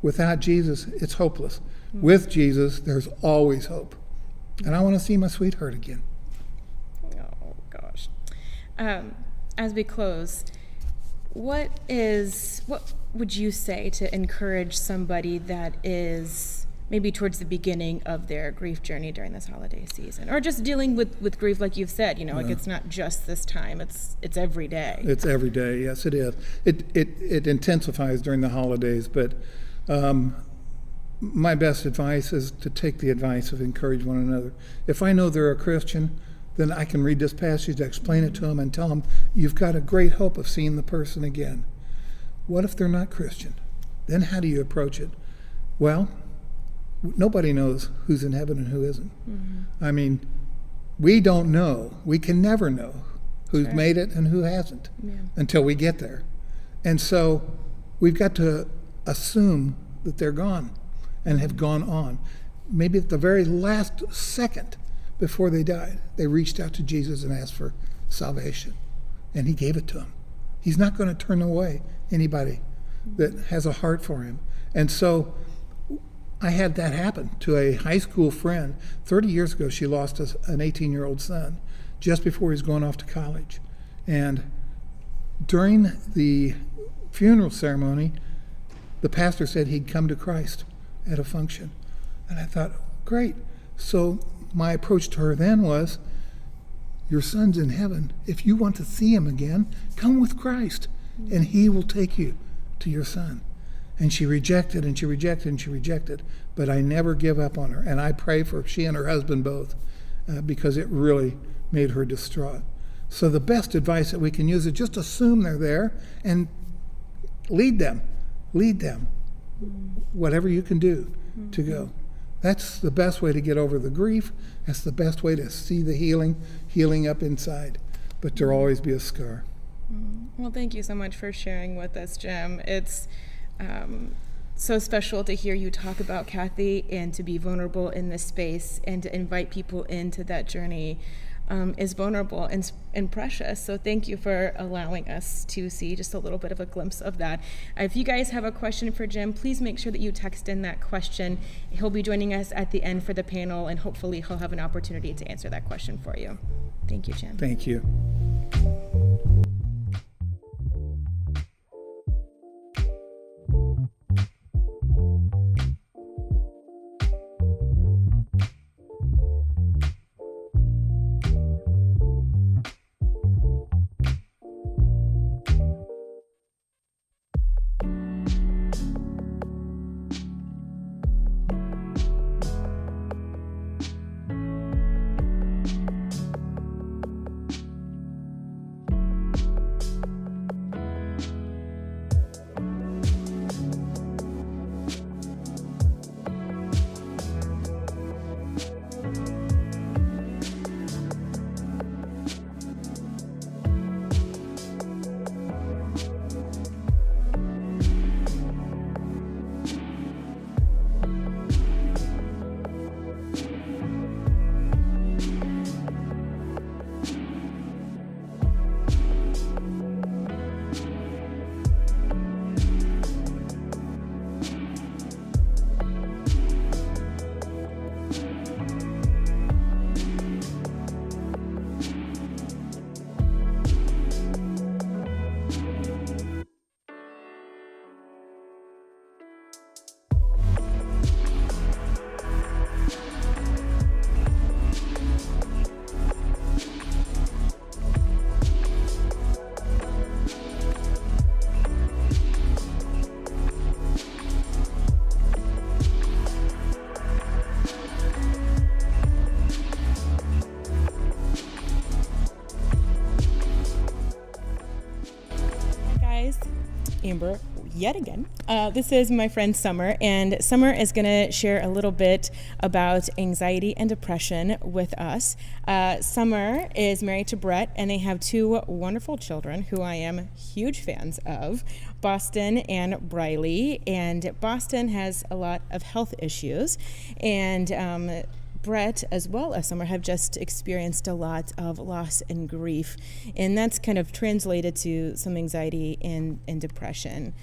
Without Jesus, it's hopeless. With Jesus, there's always hope. And I want to see my sweetheart again. Oh, gosh. As we close, what would you say to encourage somebody that is maybe towards the beginning of their grief journey during this holiday season, or just dealing with grief, like you've said, like it's not just this time, it's every day. It's every day, yes, it is. It intensifies during the holidays, but my best advice is to take the advice of encourage one another. If I know they're a Christian, then I can read this passage, explain it to them, and tell them, you've got a great hope of seeing the person again. What if they're not Christian? Then how do you approach it? Well, nobody knows who's in heaven and who isn't. I mean, we don't know. We can never know who's made it and who hasn't until we get there. And so we've got to assume that they're gone and have gone on. Maybe at the very last second before they died, they reached out to Jesus and asked for salvation, and he gave it to them. He's not going to turn away anybody that has a heart for him. And so I had that happen to a high school friend. 30 years ago, she lost an 18-year-old son just before he was going off to college. And during the funeral ceremony, the pastor said he'd come to Christ at a function. And I thought, great. So my approach to her then was, your son's in heaven. If you want to see him again, come with Christ, and he will take you to your son. And she rejected, and she rejected, and she rejected. But I never give up on her. And I pray for she and her husband both, because it really made her distraught. So the best advice that we can use is just assume they're there and lead them. Lead them. Whatever you can do to go. That's the best way to get over the grief. That's the best way to see the healing up inside. But there'll always be a scar. Well, thank you so much for sharing with us, Jim. It's so special to hear you talk about Kathy and to be vulnerable in this space and to invite people into that journey is vulnerable and precious. So thank you for allowing us to see just a little bit of a glimpse of that. If you guys have a question for Jim, please make sure that you text in that question. He'll be joining us at the end for the panel, and hopefully he'll have an opportunity to answer that question for you. Thank you, Jim. Thank you. Amber yet again. This is my friend Summer, and Summer is going to share a little bit about anxiety and depression with us. Summer is married to Brett, and they have two wonderful children who I am huge fans of, Boston and Briley. And Boston has a lot of health issues, and Brett, as well as Summer, have just experienced a lot of loss and grief, and that's kind of translated to some anxiety and depression.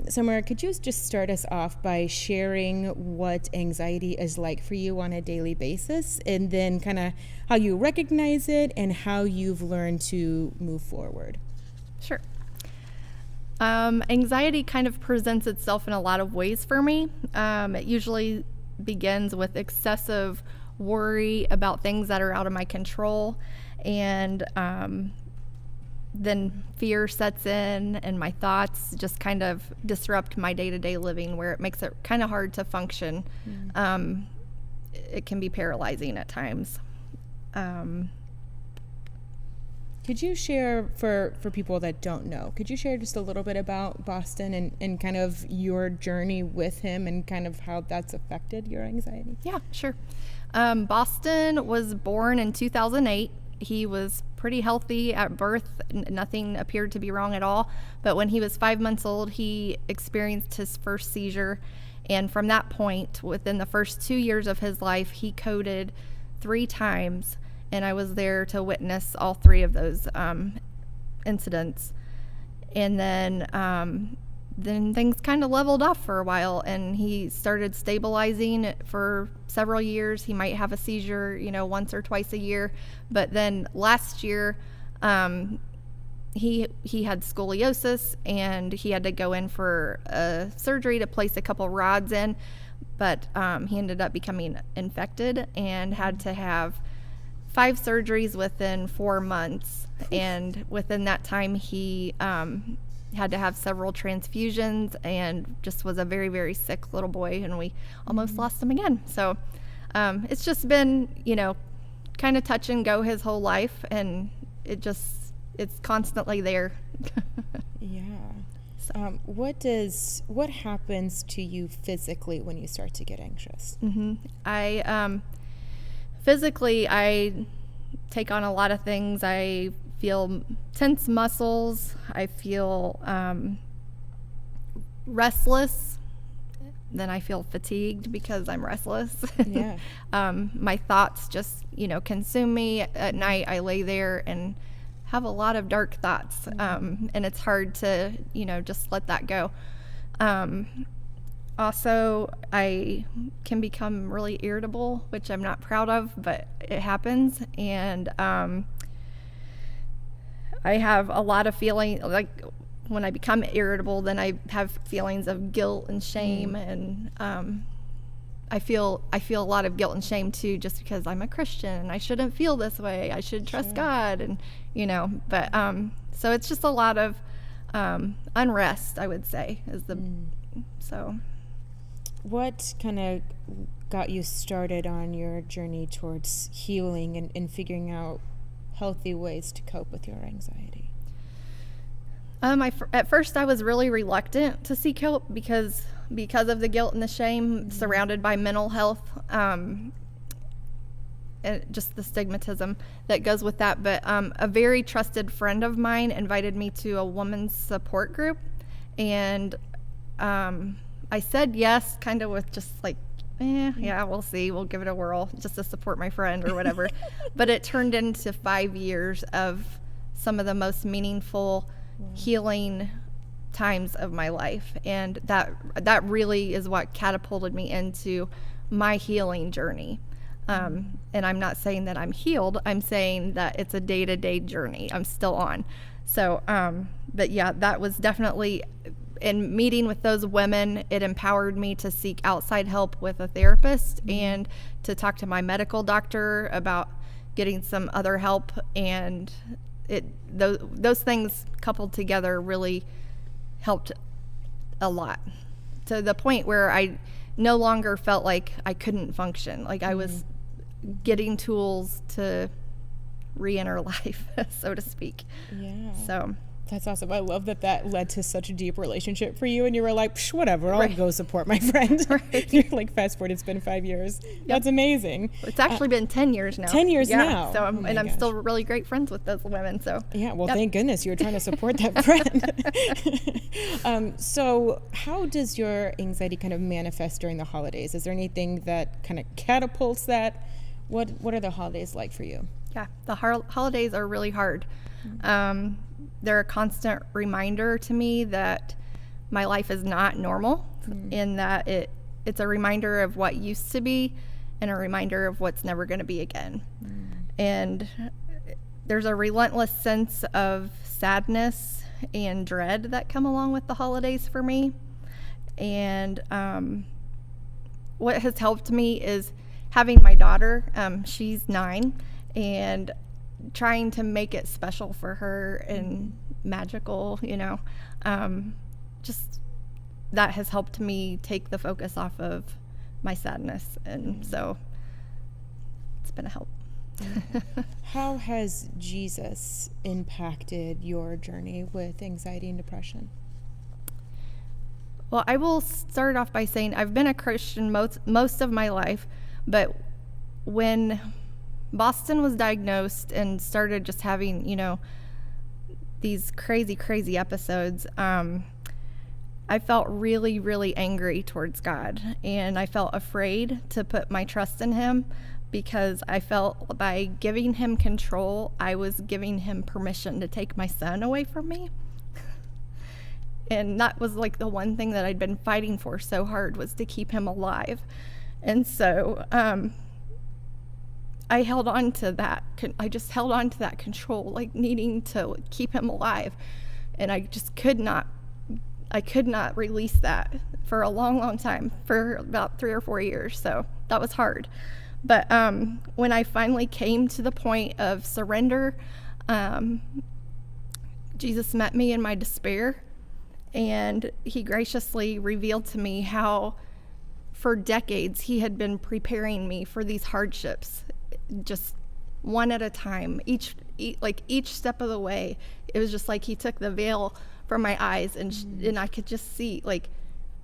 Summer, could you just start us off by sharing what anxiety is like for you on a daily basis, and then kind of how you recognize it and how you've learned to move forward? Sure. Anxiety kind of presents itself in a lot of ways for me. It usually begins with excessive worry about things that are out of my control, and then fear sets in, and my thoughts just kind of disrupt my day-to-day living, where it makes it kind of hard to function. It can be paralyzing at times. Could you share, for people that don't know, could you share just a little bit about Boston and kind of your journey with him and kind of how that's affected your anxiety? Yeah, sure. Boston was born in 2008. He was pretty healthy at birth. Nothing appeared to be wrong at all. But when he was 5 months old, he experienced his first seizure. And from that point, within the first 2 years of his life, he coded 3 times. And I was there to witness all 3 of those incidents. And then things kind of leveled off for a while, and he started stabilizing for several years. He might have a seizure, once or twice a year. But then last year, he had scoliosis, and he had to go in for a surgery to place a couple rods in. But he ended up becoming infected and had to have 5 surgeries within 4 months. And within that time, he had to have several transfusions and just was a very, very sick little boy, and we almost lost him again. So it's just been, kind of touch and go his whole life, and it's constantly there. Yeah. What happens to you physically when you start to get anxious? Physically, I take on a lot of things. I feel tense muscles. I feel restless. Then I feel fatigued because I'm restless. Yeah. My thoughts just, consume me. At night, I lay there and have a lot of dark thoughts. And it's hard to, just let that go. Also, I can become really irritable, which I'm not proud of, but it happens. And I have a lot of feeling, like when I become irritable, then I have feelings of guilt and shame. And I feel a lot of guilt and shame too, just because I'm a Christian and I shouldn't feel this way. I should trust God, and but so it's just a lot of unrest, I would say, is the so. What kind of got you started on your journey towards healing and figuring out healthy ways to cope with your anxiety? At first, I was really reluctant to seek help because of the guilt and the shame surrounded by mental health, and just the stigmatism that goes with that. But a very trusted friend of mine invited me to a women's support group, and I said yes, kind of with just like, yeah, we'll see. We'll give it a whirl just to support my friend or whatever. But it turned into 5 years of some of the most meaningful healing times of my life. And that really is what catapulted me into my healing journey. And I'm not saying that I'm healed. I'm saying that it's a day-to-day journey I'm still on. So, but yeah, that was definitely... In meeting with those women, it empowered me to seek outside help with a therapist and to talk to my medical doctor about getting some other help. And those things coupled together really helped a lot, to the point where I no longer felt like I couldn't function. Like I was getting tools to re-enter life, so to speak. Yeah. So. That's awesome. I love that led to such a deep relationship for you, and you were like, whatever, I'll go support my friend. You're like, fast forward, it's been 5 years. Yep. That's amazing. It's actually been 10 years now. 10 years now. So I'm still really great friends with those women. So yeah, well, thank goodness you were trying to support that friend. So how does your anxiety kind of manifest during the holidays? Is there anything that kind of catapults that? What are the holidays like for you? Yeah, the holidays are really hard. They're a constant reminder to me that my life is not normal, in that it's a reminder of what used to be and a reminder of what's never going to be again. And there's a relentless sense of sadness and dread that come along with the holidays for me. And what has helped me is having my daughter. She's 9, and trying to make it special for her and magical, just that has helped me take the focus off of my sadness. And so it's been a help. How has Jesus impacted your journey with anxiety and depression? Well, I will start off by saying I've been a Christian most of my life, but when Boston was diagnosed and started just having, these crazy episodes, I felt really, really angry towards God, and I felt afraid to put my trust in him because I felt by giving him control, I was giving him permission to take my son away from me. And that was like the one thing that I'd been fighting for so hard, was to keep him alive. And so I held on to that. I just held on to that control, like needing to keep him alive. And I just could not release that for a long time, for about 3 or 4 years. So that was hard. But when I finally came to the point of surrender, Jesus met me in my despair, and he graciously revealed to me how for decades he had been preparing me for these hardships, just one at a time, each step of the way. It was just like he took the veil from my eyes, and I could just see, like,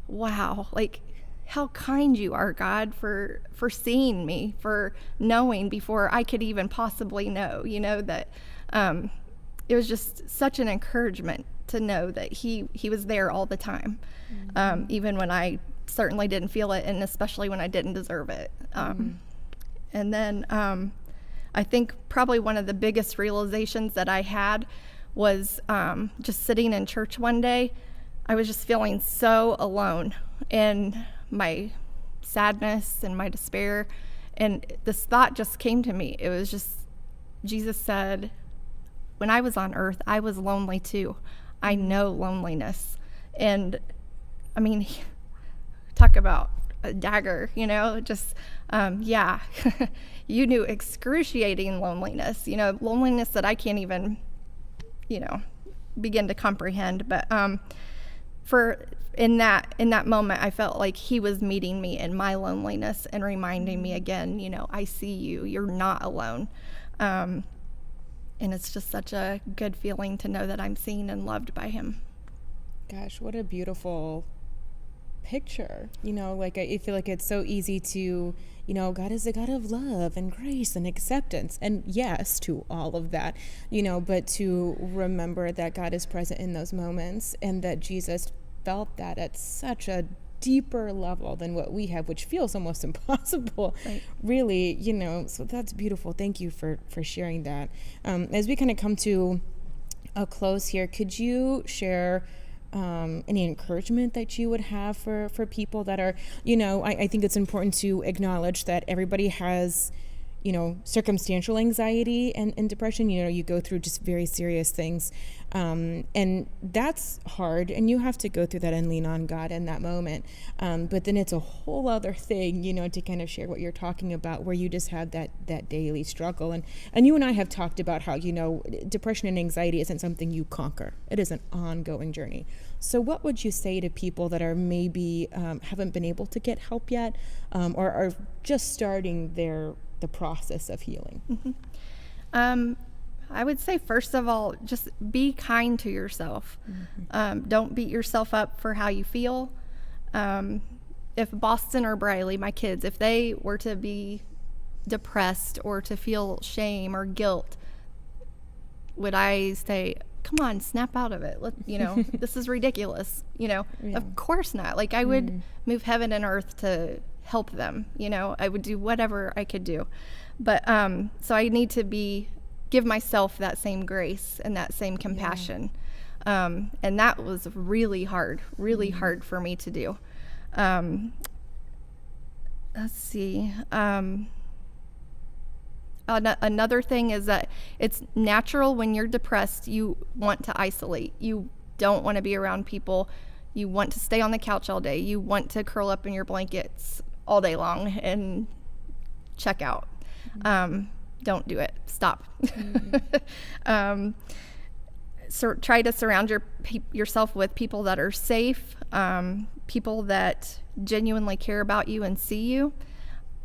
wow, like, how kind you are, God, for seeing me, for knowing before I could even possibly know, that it was just such an encouragement to know that he was there all the time, even when I certainly didn't feel it, and especially when I didn't deserve it. And then I think probably one of the biggest realizations that I had was just sitting in church one day. I was just feeling so alone in my sadness and my despair, and this thought just came to me. It was just, Jesus said, when I was on earth, I was lonely too. I know loneliness. And I mean, talk about a dagger, just, you knew excruciating loneliness, loneliness that I can't even, begin to comprehend. But in that moment, I felt like he was meeting me in my loneliness and reminding me again, I see you, you're not alone. And it's just such a good feeling to know that I'm seen and loved by him. Gosh, what a beautiful picture. I feel like it's so easy to, God is a God of love and grace and acceptance, and yes to all of that, but to remember that God is present in those moments, and that Jesus felt that at such a deeper level than what we have, which feels almost impossible, right? Really, so that's beautiful. Thank you for sharing that. As we kind of come to a close here, could you share any encouragement that you would have for people that are, I think it's important to acknowledge that everybody has, circumstantial anxiety and depression. You go through just very serious things, and that's hard, and you have to go through that and lean on God in that moment. But then it's a whole other thing, to kind of share what you're talking about, where you just have that daily struggle. And you and I have talked about how, depression and anxiety isn't something you conquer. It is an ongoing journey. So what would you say to people that are maybe haven't been able to get help yet, or are just starting the process of healing? Mm-hmm. I would say, first of all, just be kind to yourself. Mm-hmm. Don't beat yourself up for how you feel. If Boston or Briley, my kids, if they were to be depressed or to feel shame or guilt, would I say, come on, snap out of it? This is ridiculous. Yeah. Of course not. Like, I would move heaven and earth to help them. I would do whatever I could do. But so I need to give myself that same grace and that same compassion. Yeah. And that was really hard for me to do. Let's see. Another thing is that it's natural when you're depressed, you want to isolate. You don't want to be around people. You want to stay on the couch all day. You want to curl up in your blankets all day long and check out. don't do it. Stop. So try to surround yourself with people that are safe, people that genuinely care about you and see you.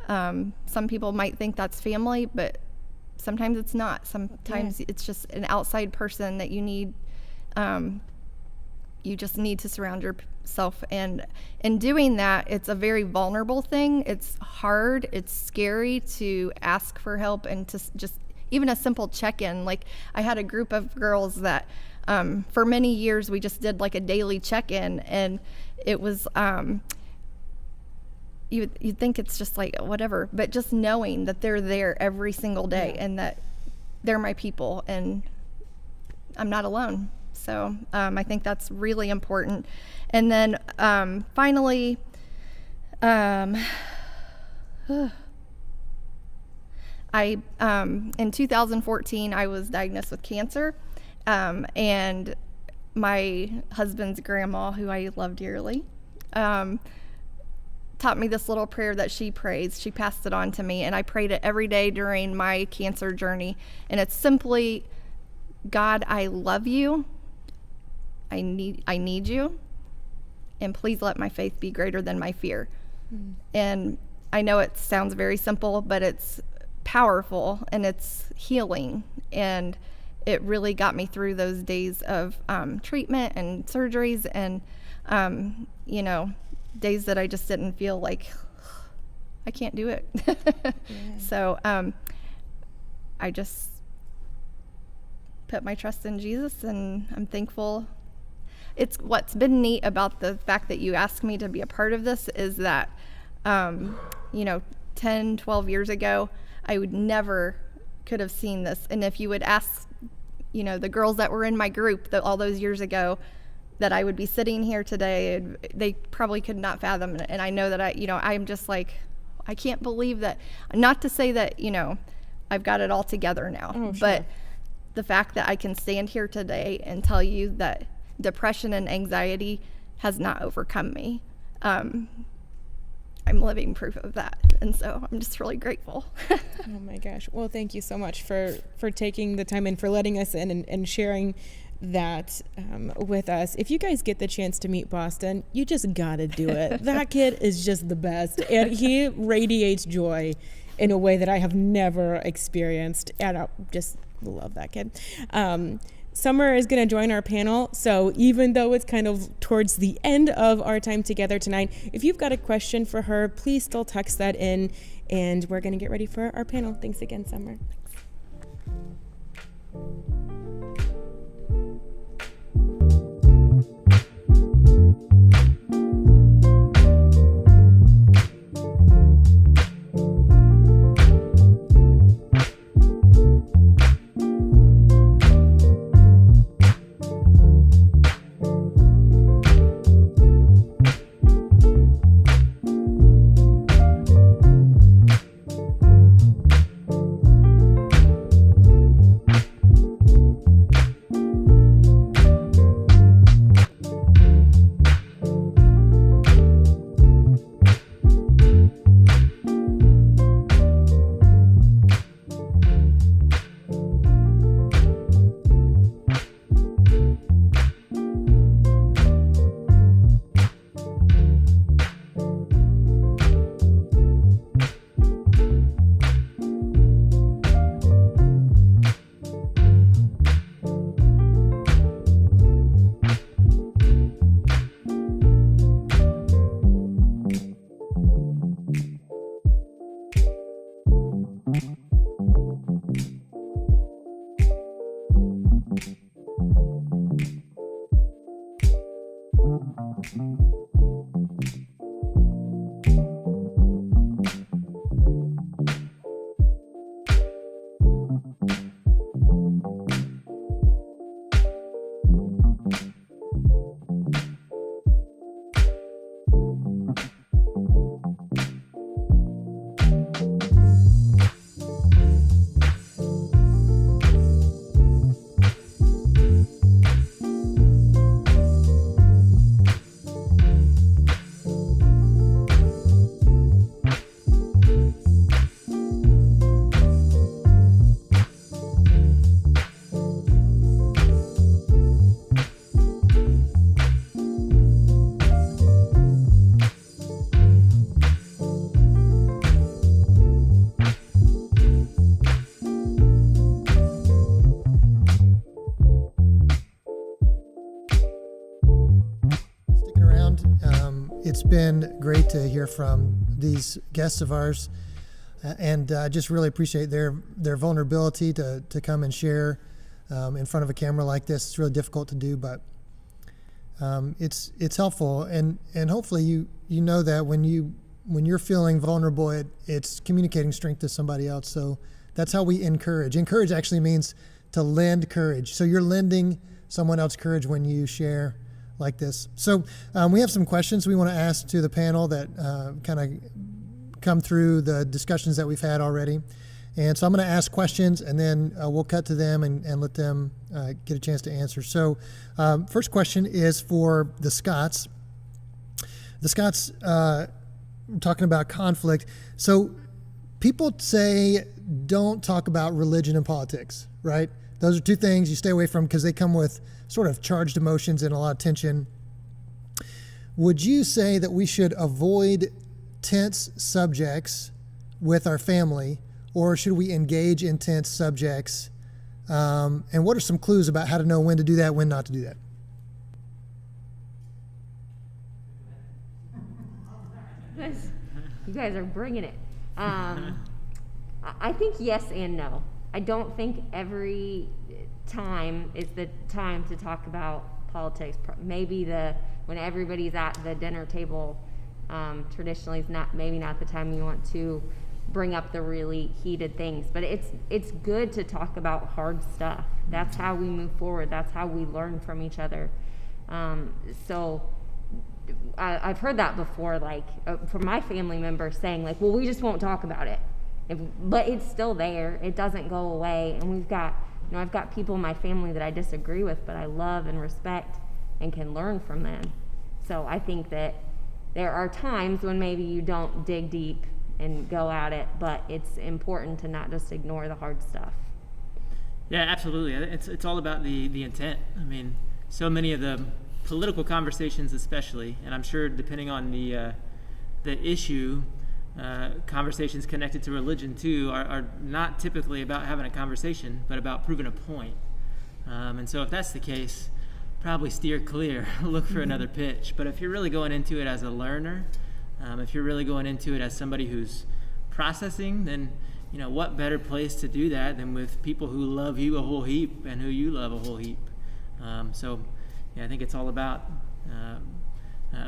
Some people might think that's family, but sometimes it's not. Sometimes it's just an outside person that you need. You just need to surround yourself. And in doing that, it's a very vulnerable thing. It's hard. It's scary to ask for help and to just even a simple check-in. Like, I had a group of girls that for many years we just did like a daily check-in, and it was you'd think it's just like whatever, but just knowing that they're there every single day and that they're my people and I'm not alone. So I think that's really important. And then finally, in 2014, I was diagnosed with cancer, and my husband's grandma, who I love dearly, taught me this little prayer that she prays. She passed it on to me, and I prayed it every day during my cancer journey. And it's simply, God, I love you. I need you, and please let my faith be greater than my fear. And I know it sounds very simple, but it's powerful and it's healing, and it really got me through those days of treatment and surgeries and days that I just didn't feel like I can't do it. So I just put my trust in Jesus, and I'm thankful. It's what's been neat about the fact that you asked me to be a part of this is that 10, 12 years ago, I would never could have seen this. And if you would ask, the girls that were in my group all those years ago, that I would be sitting here today, they probably could not fathom it. And I know that I'm just like, I can't believe that. Not to say that, I've got it all together now, but the fact that I can stand here today and tell you that depression and anxiety has not overcome me. I'm living proof of that, and so I'm just really grateful. Oh my gosh. Well, thank you so much for taking the time and for letting us in and sharing that with us. If you guys get the chance to meet Boston, you just gotta do it. That kid is just the best, and he radiates joy in a way that I have never experienced, and I just love that kid. Summer is going to join our panel, so even though it's kind of towards the end of our time together tonight, if you've got a question for her, please still text that in, and we're going to get ready for our panel. Thanks again, Summer. it's been great to hear from these guests of ours, and I just really appreciate their vulnerability to come and share in front of a camera like this. It's really difficult to do, but it's helpful, and hopefully you know that when you're feeling vulnerable, it's communicating strength to somebody else. So that's how we encourage. Encourage actually means to lend courage. So you're lending someone else courage when you share like this. So we have some questions we want to ask to the panel that kind of come through the discussions that we've had already. And so I'm going to ask questions, and then we'll cut to them and let them get a chance to answer. So first question is for the Scotts. The Scotts, talking about conflict. So people say don't talk about religion and politics, right? Those are two things you stay away from because they come with sort of charged emotions and a lot of tension. Would you say that we should avoid tense subjects with our family, or should we engage in tense subjects? And what are some clues about how to know when to do that, when not to do that? You guys are bringing it. I think yes and no. I don't think every time is the time to talk about politics. Maybe when everybody's at the dinner table, traditionally is maybe not the time you want to bring up the really heated things. But it's good to talk about hard stuff. That's how we move forward. That's how we learn from each other. So I've heard that before, like from my family members saying, like, well, we just won't talk about it. But it's still there. It doesn't go away. And I've got people in my family that I disagree with, but I love and respect and can learn from them. So I think that there are times when maybe you don't dig deep and go at it, but it's important to not just ignore the hard stuff. Yeah, absolutely. It's all about the intent. I mean, so many of the political conversations especially, and I'm sure depending on the issue, conversations connected to religion too are not typically about having a conversation, but about proving a point. And so if that's the case, probably steer clear, look for another pitch. But if you're really going into it as a learner, if you're really going into it as somebody who's processing, then what better place to do that than with people who love you a whole heap and who you love a whole heap. So yeah, I think it's all about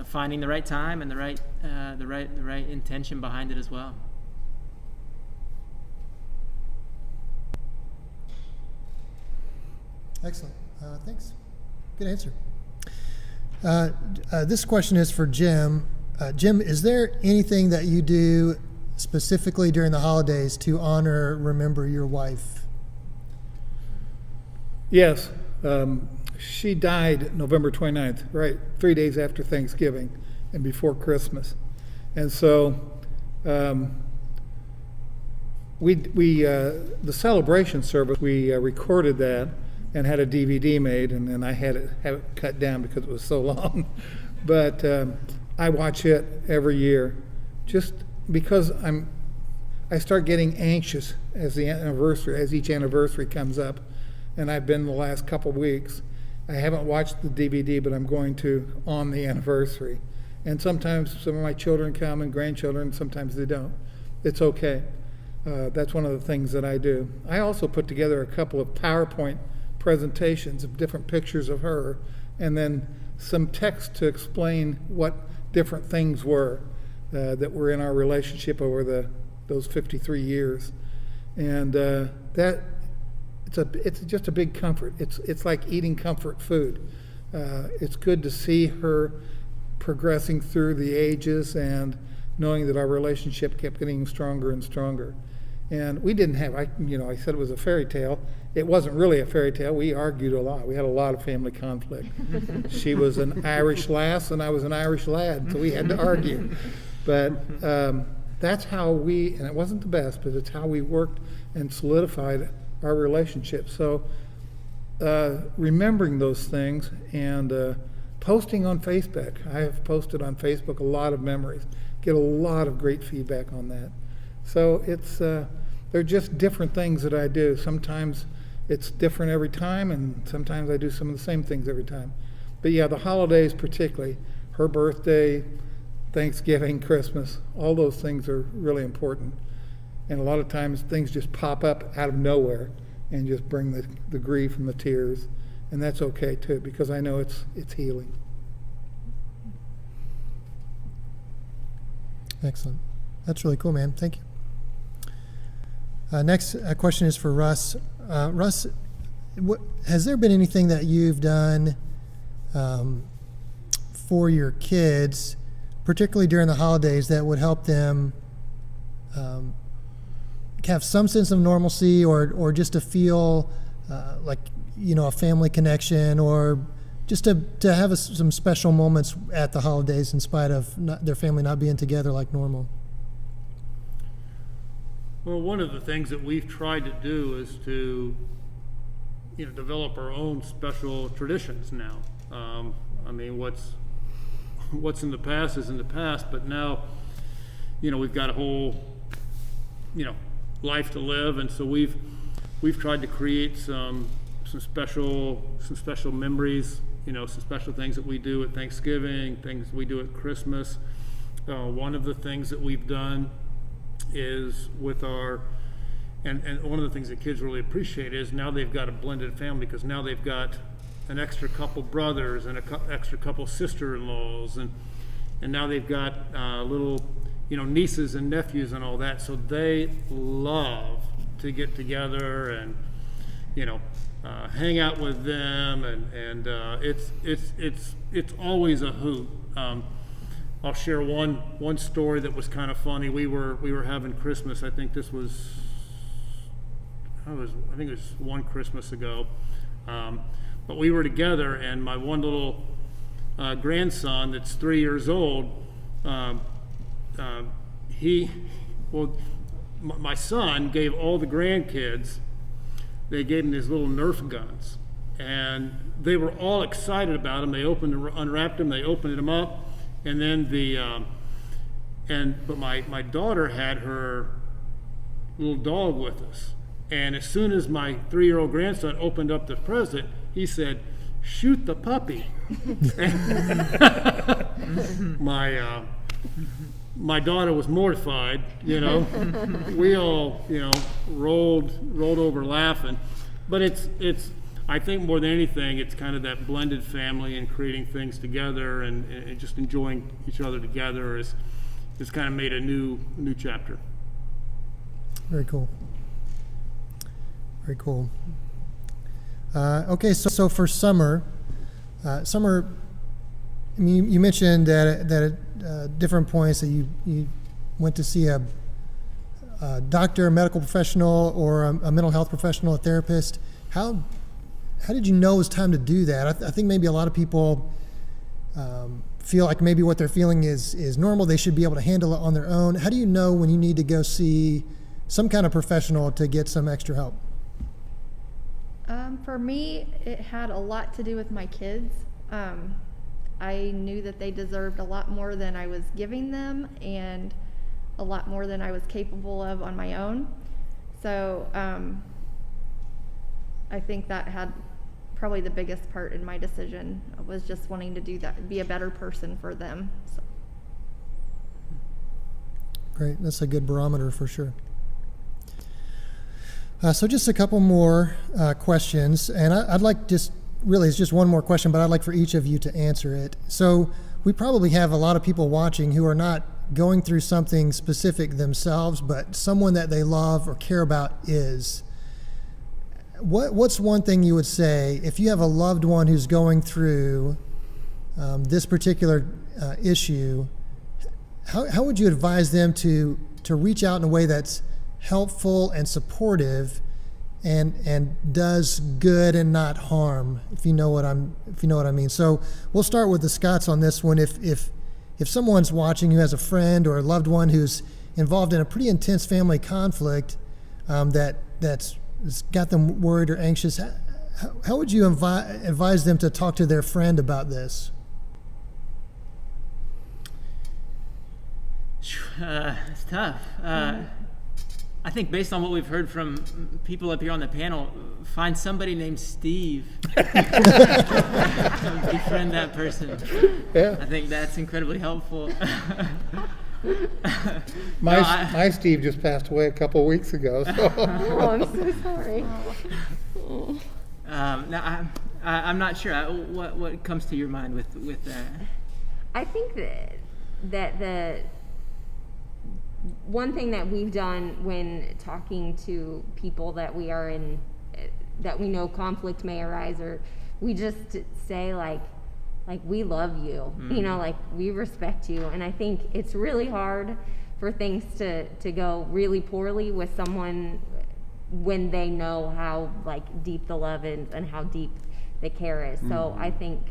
finding the right time and the right intention behind it as well. Excellent. Thanks. Good answer. This question is for Jim. Jim, is there anything that you do specifically during the holidays to remember your wife? Yes. She died November 29th, right 3 days after Thanksgiving and before Christmas. And so the celebration service, we recorded that and had a DVD made, and then I had it cut down because it was so long. But I watch it every year just because I start getting anxious as each anniversary comes up, and I've been the last couple weeks. I haven't watched the DVD, but I'm going to on the anniversary. And sometimes some of my children come and grandchildren, sometimes they don't. It's okay. That's one of the things that I do. I also put together a couple of PowerPoint presentations of different pictures of her, and then some text to explain what different things were that were in our relationship over those 53 years. And it's just a big comfort. It's like eating comfort food. It's good to see her progressing through the ages and knowing that our relationship kept getting stronger and stronger. And we didn't have, I said it was a fairy tale. It wasn't really a fairy tale. We argued a lot. We had a lot of family conflict. She was an Irish lass and I was an Irish lad, so we had to argue. But that's how and it wasn't the best, but it's how we worked and solidified our relationship. So remembering those things and posting on Facebook. I have posted on Facebook a lot of memories, get a lot of great feedback on that. So they're just different things that I do. Sometimes it's different every time, and sometimes I do some of the same things every time. But yeah, the holidays particularly, her birthday, Thanksgiving, Christmas, all those things are really important. And a lot of times things just pop up out of nowhere and just bring the grief and the tears. And that's okay too, because I know it's healing. Excellent. That's really cool, man. Thank you. Next question is for Russ. Russ, has there been anything that you've done for your kids, particularly during the holidays, that would help them have some sense of normalcy, or just to feel like, a family connection, or just to have some special moments at the holidays in spite of their family not being together like normal? Well, one of the things that we've tried to do is to, develop our own special traditions now. I mean, what's in the past is in the past, but now, we've got a whole, life to live, and so we've tried to create some special memories, some special things that we do at Thanksgiving, things we do at Christmas. One of the things that we've done is with our, and one of the things that kids really appreciate is now they've got a blended family, because now they've got an extra couple brothers and extra couple sister-in-laws, and now they've got little, nieces and nephews and all that. So they love to get together and, hang out with them, and it's always a hoot. I'll share one story that was kind of funny. We were having Christmas. I think it was one Christmas ago. But we were together, and my one little grandson that's 3 years old, my son gave all the grandkids, they gave them these little Nerf guns, and they were all excited about them. They unwrapped them, they opened them up, and then but my daughter had her little dog with us, and as soon as my 3-year-old grandson opened up the present, he said, "Shoot the puppy." My daughter was mortified, we all, rolled over laughing. But it's I think more than anything, it's kind of that blended family and creating things together and just enjoying each other together is kind of made a new chapter. Very cool. Very cool. Okay, so for summer, I mean, you mentioned that at different points that you went to see a doctor, a medical professional, or a mental health professional, a therapist. How did you know it was time to do that? I think maybe a lot of people feel like maybe what they're feeling is normal. They should be able to handle it on their own. How do you know when you need to go see some kind of professional to get some extra help? For me, it had a lot to do with my kids. I knew that they deserved a lot more than I was giving them, and a lot more than I was capable of on my own. So I think that had probably the biggest part in my decision, was just wanting to do that, be a better person for them. So. Great, that's a good barometer for sure. So just a couple more questions, and I'd like really it's just one more question, but I'd like for each of you to answer it. So we probably have a lot of people watching who are not going through something specific themselves, but someone that they love or care about is. What's one thing you would say if you have a loved one who's going through this particular issue? How would you advise them to reach out in a way that's helpful and supportive, and does good and not harm? If you know what I mean. So we'll start with the Scotts on this one. If someone's watching who has a friend or a loved one who's involved in a pretty intense family conflict that's got them worried or anxious, how would you advise them to talk to their friend about this? It's tough. I think based on what we've heard from people up here on the panel, find somebody named Steve. Befriend that person. Yeah. I think that's incredibly helpful. My Steve just passed away a couple of weeks ago. So. Oh, I'm so sorry. Now, I'm not sure. What comes to your mind with that? I think that the one thing that we've done when talking to people that we are in, that we know conflict may arise, or we just say like we love you, you know, like we respect you. And I think it's really hard for things to go really poorly with someone when they know how like deep the love is and how deep the care is. So I think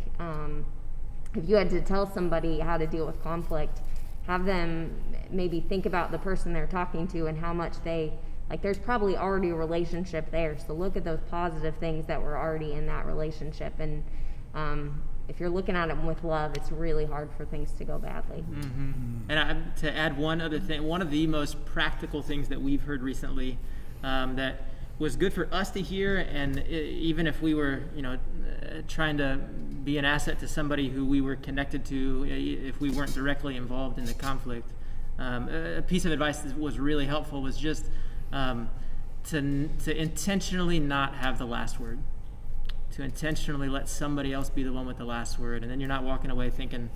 if you had to tell somebody how to deal with conflict, have them maybe think about the person they're talking to and how much they, like, there's probably already a relationship there. So look at those positive things that were already in that relationship. And if you're looking at them with love, it's really hard for things to go badly. And to add one other thing, one of the most practical things that we've heard recently that was good for us to hear, and even if we were, trying to be an asset to somebody who we were connected to, if we weren't directly involved in the conflict, a piece of advice that was really helpful was just to intentionally not have the last word, to intentionally let somebody else be the one with the last word, and then you're not walking away thinking,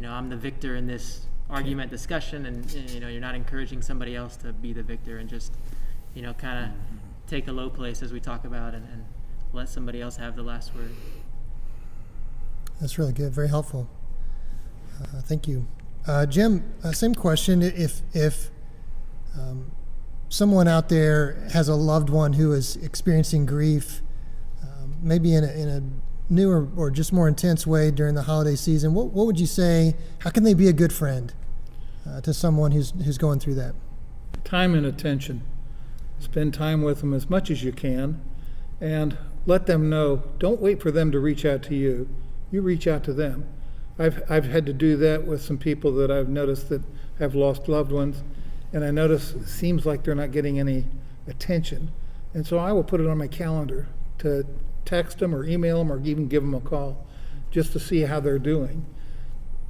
I'm the victor in this argument discussion, and you're not encouraging somebody else to be the victor, and just kind of take the low place as we talk about, and let somebody else have the last word. That's really good. Very helpful. Thank you. Jim, same question. If someone out there has a loved one who is experiencing grief, maybe in a newer or just more intense way during the holiday season, what would you say? How can they be a good friend to someone who's going through that? Time and attention. Spend time with them as much as you can, and let them know. Don't wait for them to reach out to you. You reach out to them. I've had to do that with some people that I've noticed that have lost loved ones, and I notice it seems like they're not getting any attention. And so I will put it on my calendar to text them or email them or even give them a call just to see how they're doing.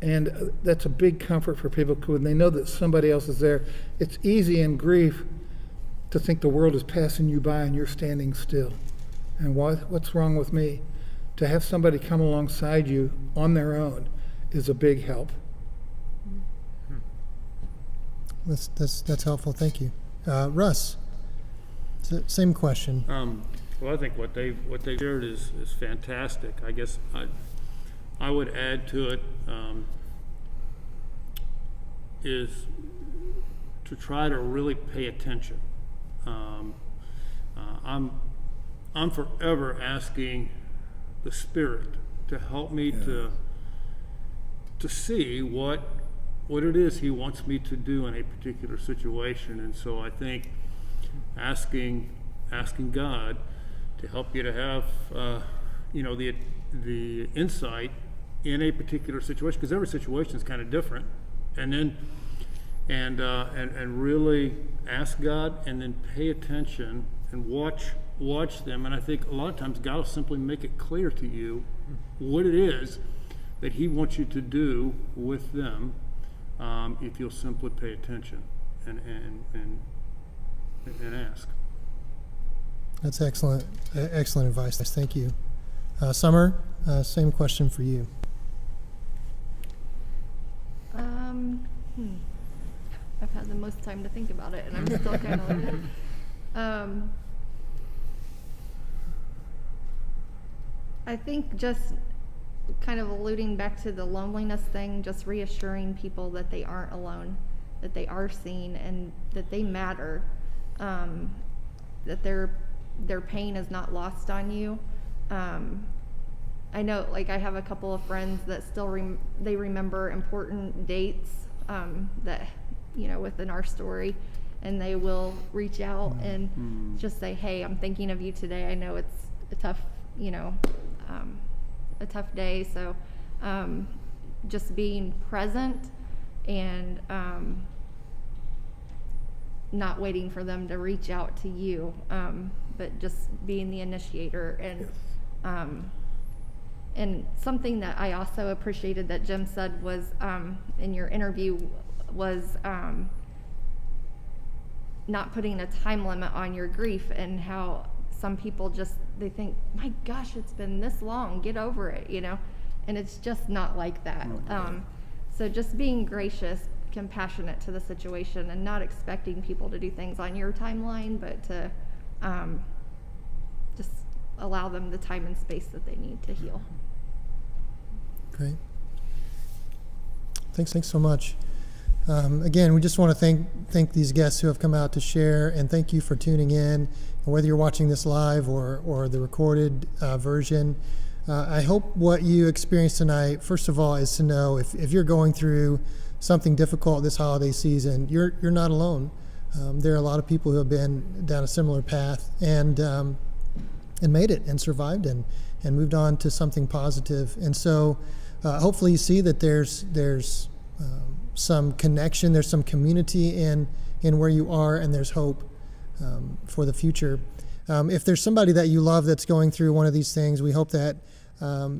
And that's a big comfort for people when they know that somebody else is there. It's easy in grief to think the world is passing you by and you're standing still. And what's wrong with me? To have somebody come alongside you on their own is a big help. That's helpful. Thank you. Russ, same question. Well, I think what they shared is fantastic. I guess I would add to it is to try to really pay attention. I'm forever asking the Spirit to help me to see what it is He wants me to do in a particular situation. And so I think asking God to help you to have the insight in a particular situation, because every situation is kind of different, and then and really ask God, and then pay attention and watch them. And I think a lot of times God will simply make it clear to you what it is that He wants you to do with them, if you'll simply pay attention and ask. That's excellent advice. Thank you. Summer, same question for you. I've had the most time to think about it, and I'm still kind of like, I think just kind of alluding back to the loneliness thing, just reassuring people that they aren't alone, that they are seen, and that they matter, that their pain is not lost on you. I know, like, I have a couple of friends that still they remember important dates that, within our story, and they will reach out and just say, hey, I'm thinking of you today. I know it's a tough, a tough day. So just being present and not waiting for them to reach out to you, but just being the initiator. And something that I also appreciated that Jim said was in your interview was not putting a time limit on your grief, and how some people just, they think, my gosh, it's been this long, get over it, and it's just not like that. So just being gracious, compassionate to the situation, and not expecting people to do things on your timeline, but to just allow them the time and space that they need to heal. Great. Thanks so much. Again, we just want to thank these guests who have come out to share, and thank you for tuning in. Whether you're watching this live or the recorded version, I hope what you experienced tonight, first of all, is to know if you're going through something difficult this holiday season, you're not alone. There are a lot of people who have been down a similar path and made it and survived and moved on to something positive. And so hopefully you see that there's some connection, there's some community in where you are, and there's hope for the future. If there's somebody that you love that's going through one of these things, we hope that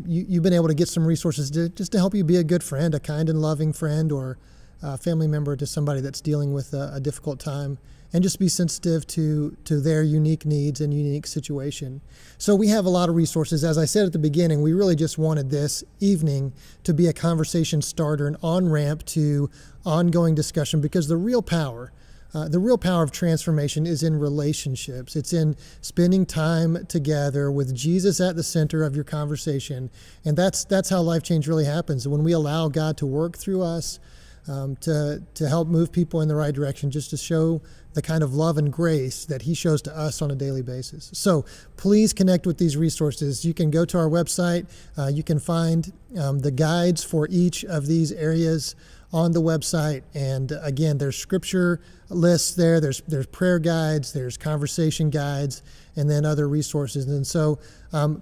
you've been able to get some resources just to help you be a good friend, a kind and loving friend, or a family member to somebody that's dealing with a difficult time, and just be sensitive to their unique needs and unique situation. So we have a lot of resources. As I said at the beginning, we really just wanted this evening to be a conversation starter, an on-ramp to ongoing discussion, because the real power of transformation is in relationships. It's in spending time together with Jesus at the center of your conversation. And that's how life change really happens. When we allow God to work through us, to help move people in the right direction, just to show the kind of love and grace that he shows to us on a daily basis. So please connect with these resources. You can go to our website. You can find the guides for each of these areas on the website. And again, there's scripture lists there. There's prayer guides. There's conversation guides, and then other resources. And so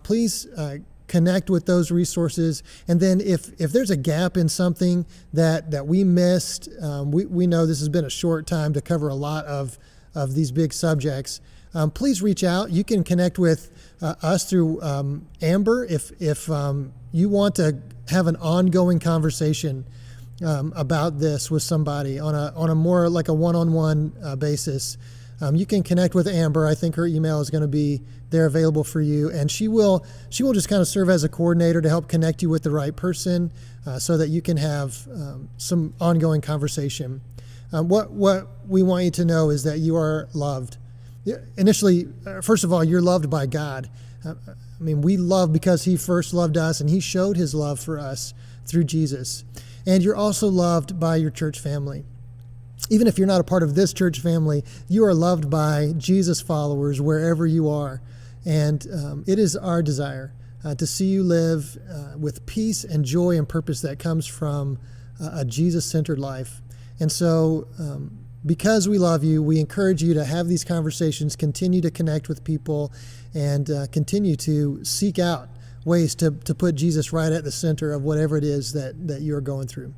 please connect with those resources. And then if there's a gap in something that we missed, we know this has been a short time to cover a lot of these big subjects. Please reach out. You can connect with us through Amber if you want to have an ongoing conversation about this with somebody on a more like a one-on-one basis. You can connect with Amber. I think her email is going to be there available for you, and she will just kind of serve as a coordinator to help connect you with the right person, so that you can have some ongoing conversation. What we want you to know is that you are loved. Initially, first of all, you're loved by God. We love because he first loved us, and he showed his love for us through Jesus. And you're also loved by your church family. Even if you're not a part of this church family, you are loved by Jesus followers wherever you are. And it is our desire to see you live with peace and joy and purpose that comes from a Jesus-centered life. And so because we love you, we encourage you to have these conversations, continue to connect with people, and continue to seek out ways to put Jesus right at the center of whatever it is that you're going through.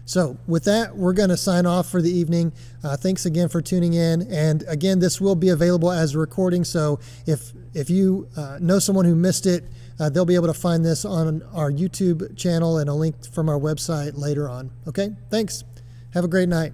So with that, we're going to sign off for the evening. Thanks again for tuning in. And again, this will be available as a recording. So if you know someone who missed it, they'll be able to find this on our YouTube channel and a link from our website later on. Okay, thanks. Have a great night.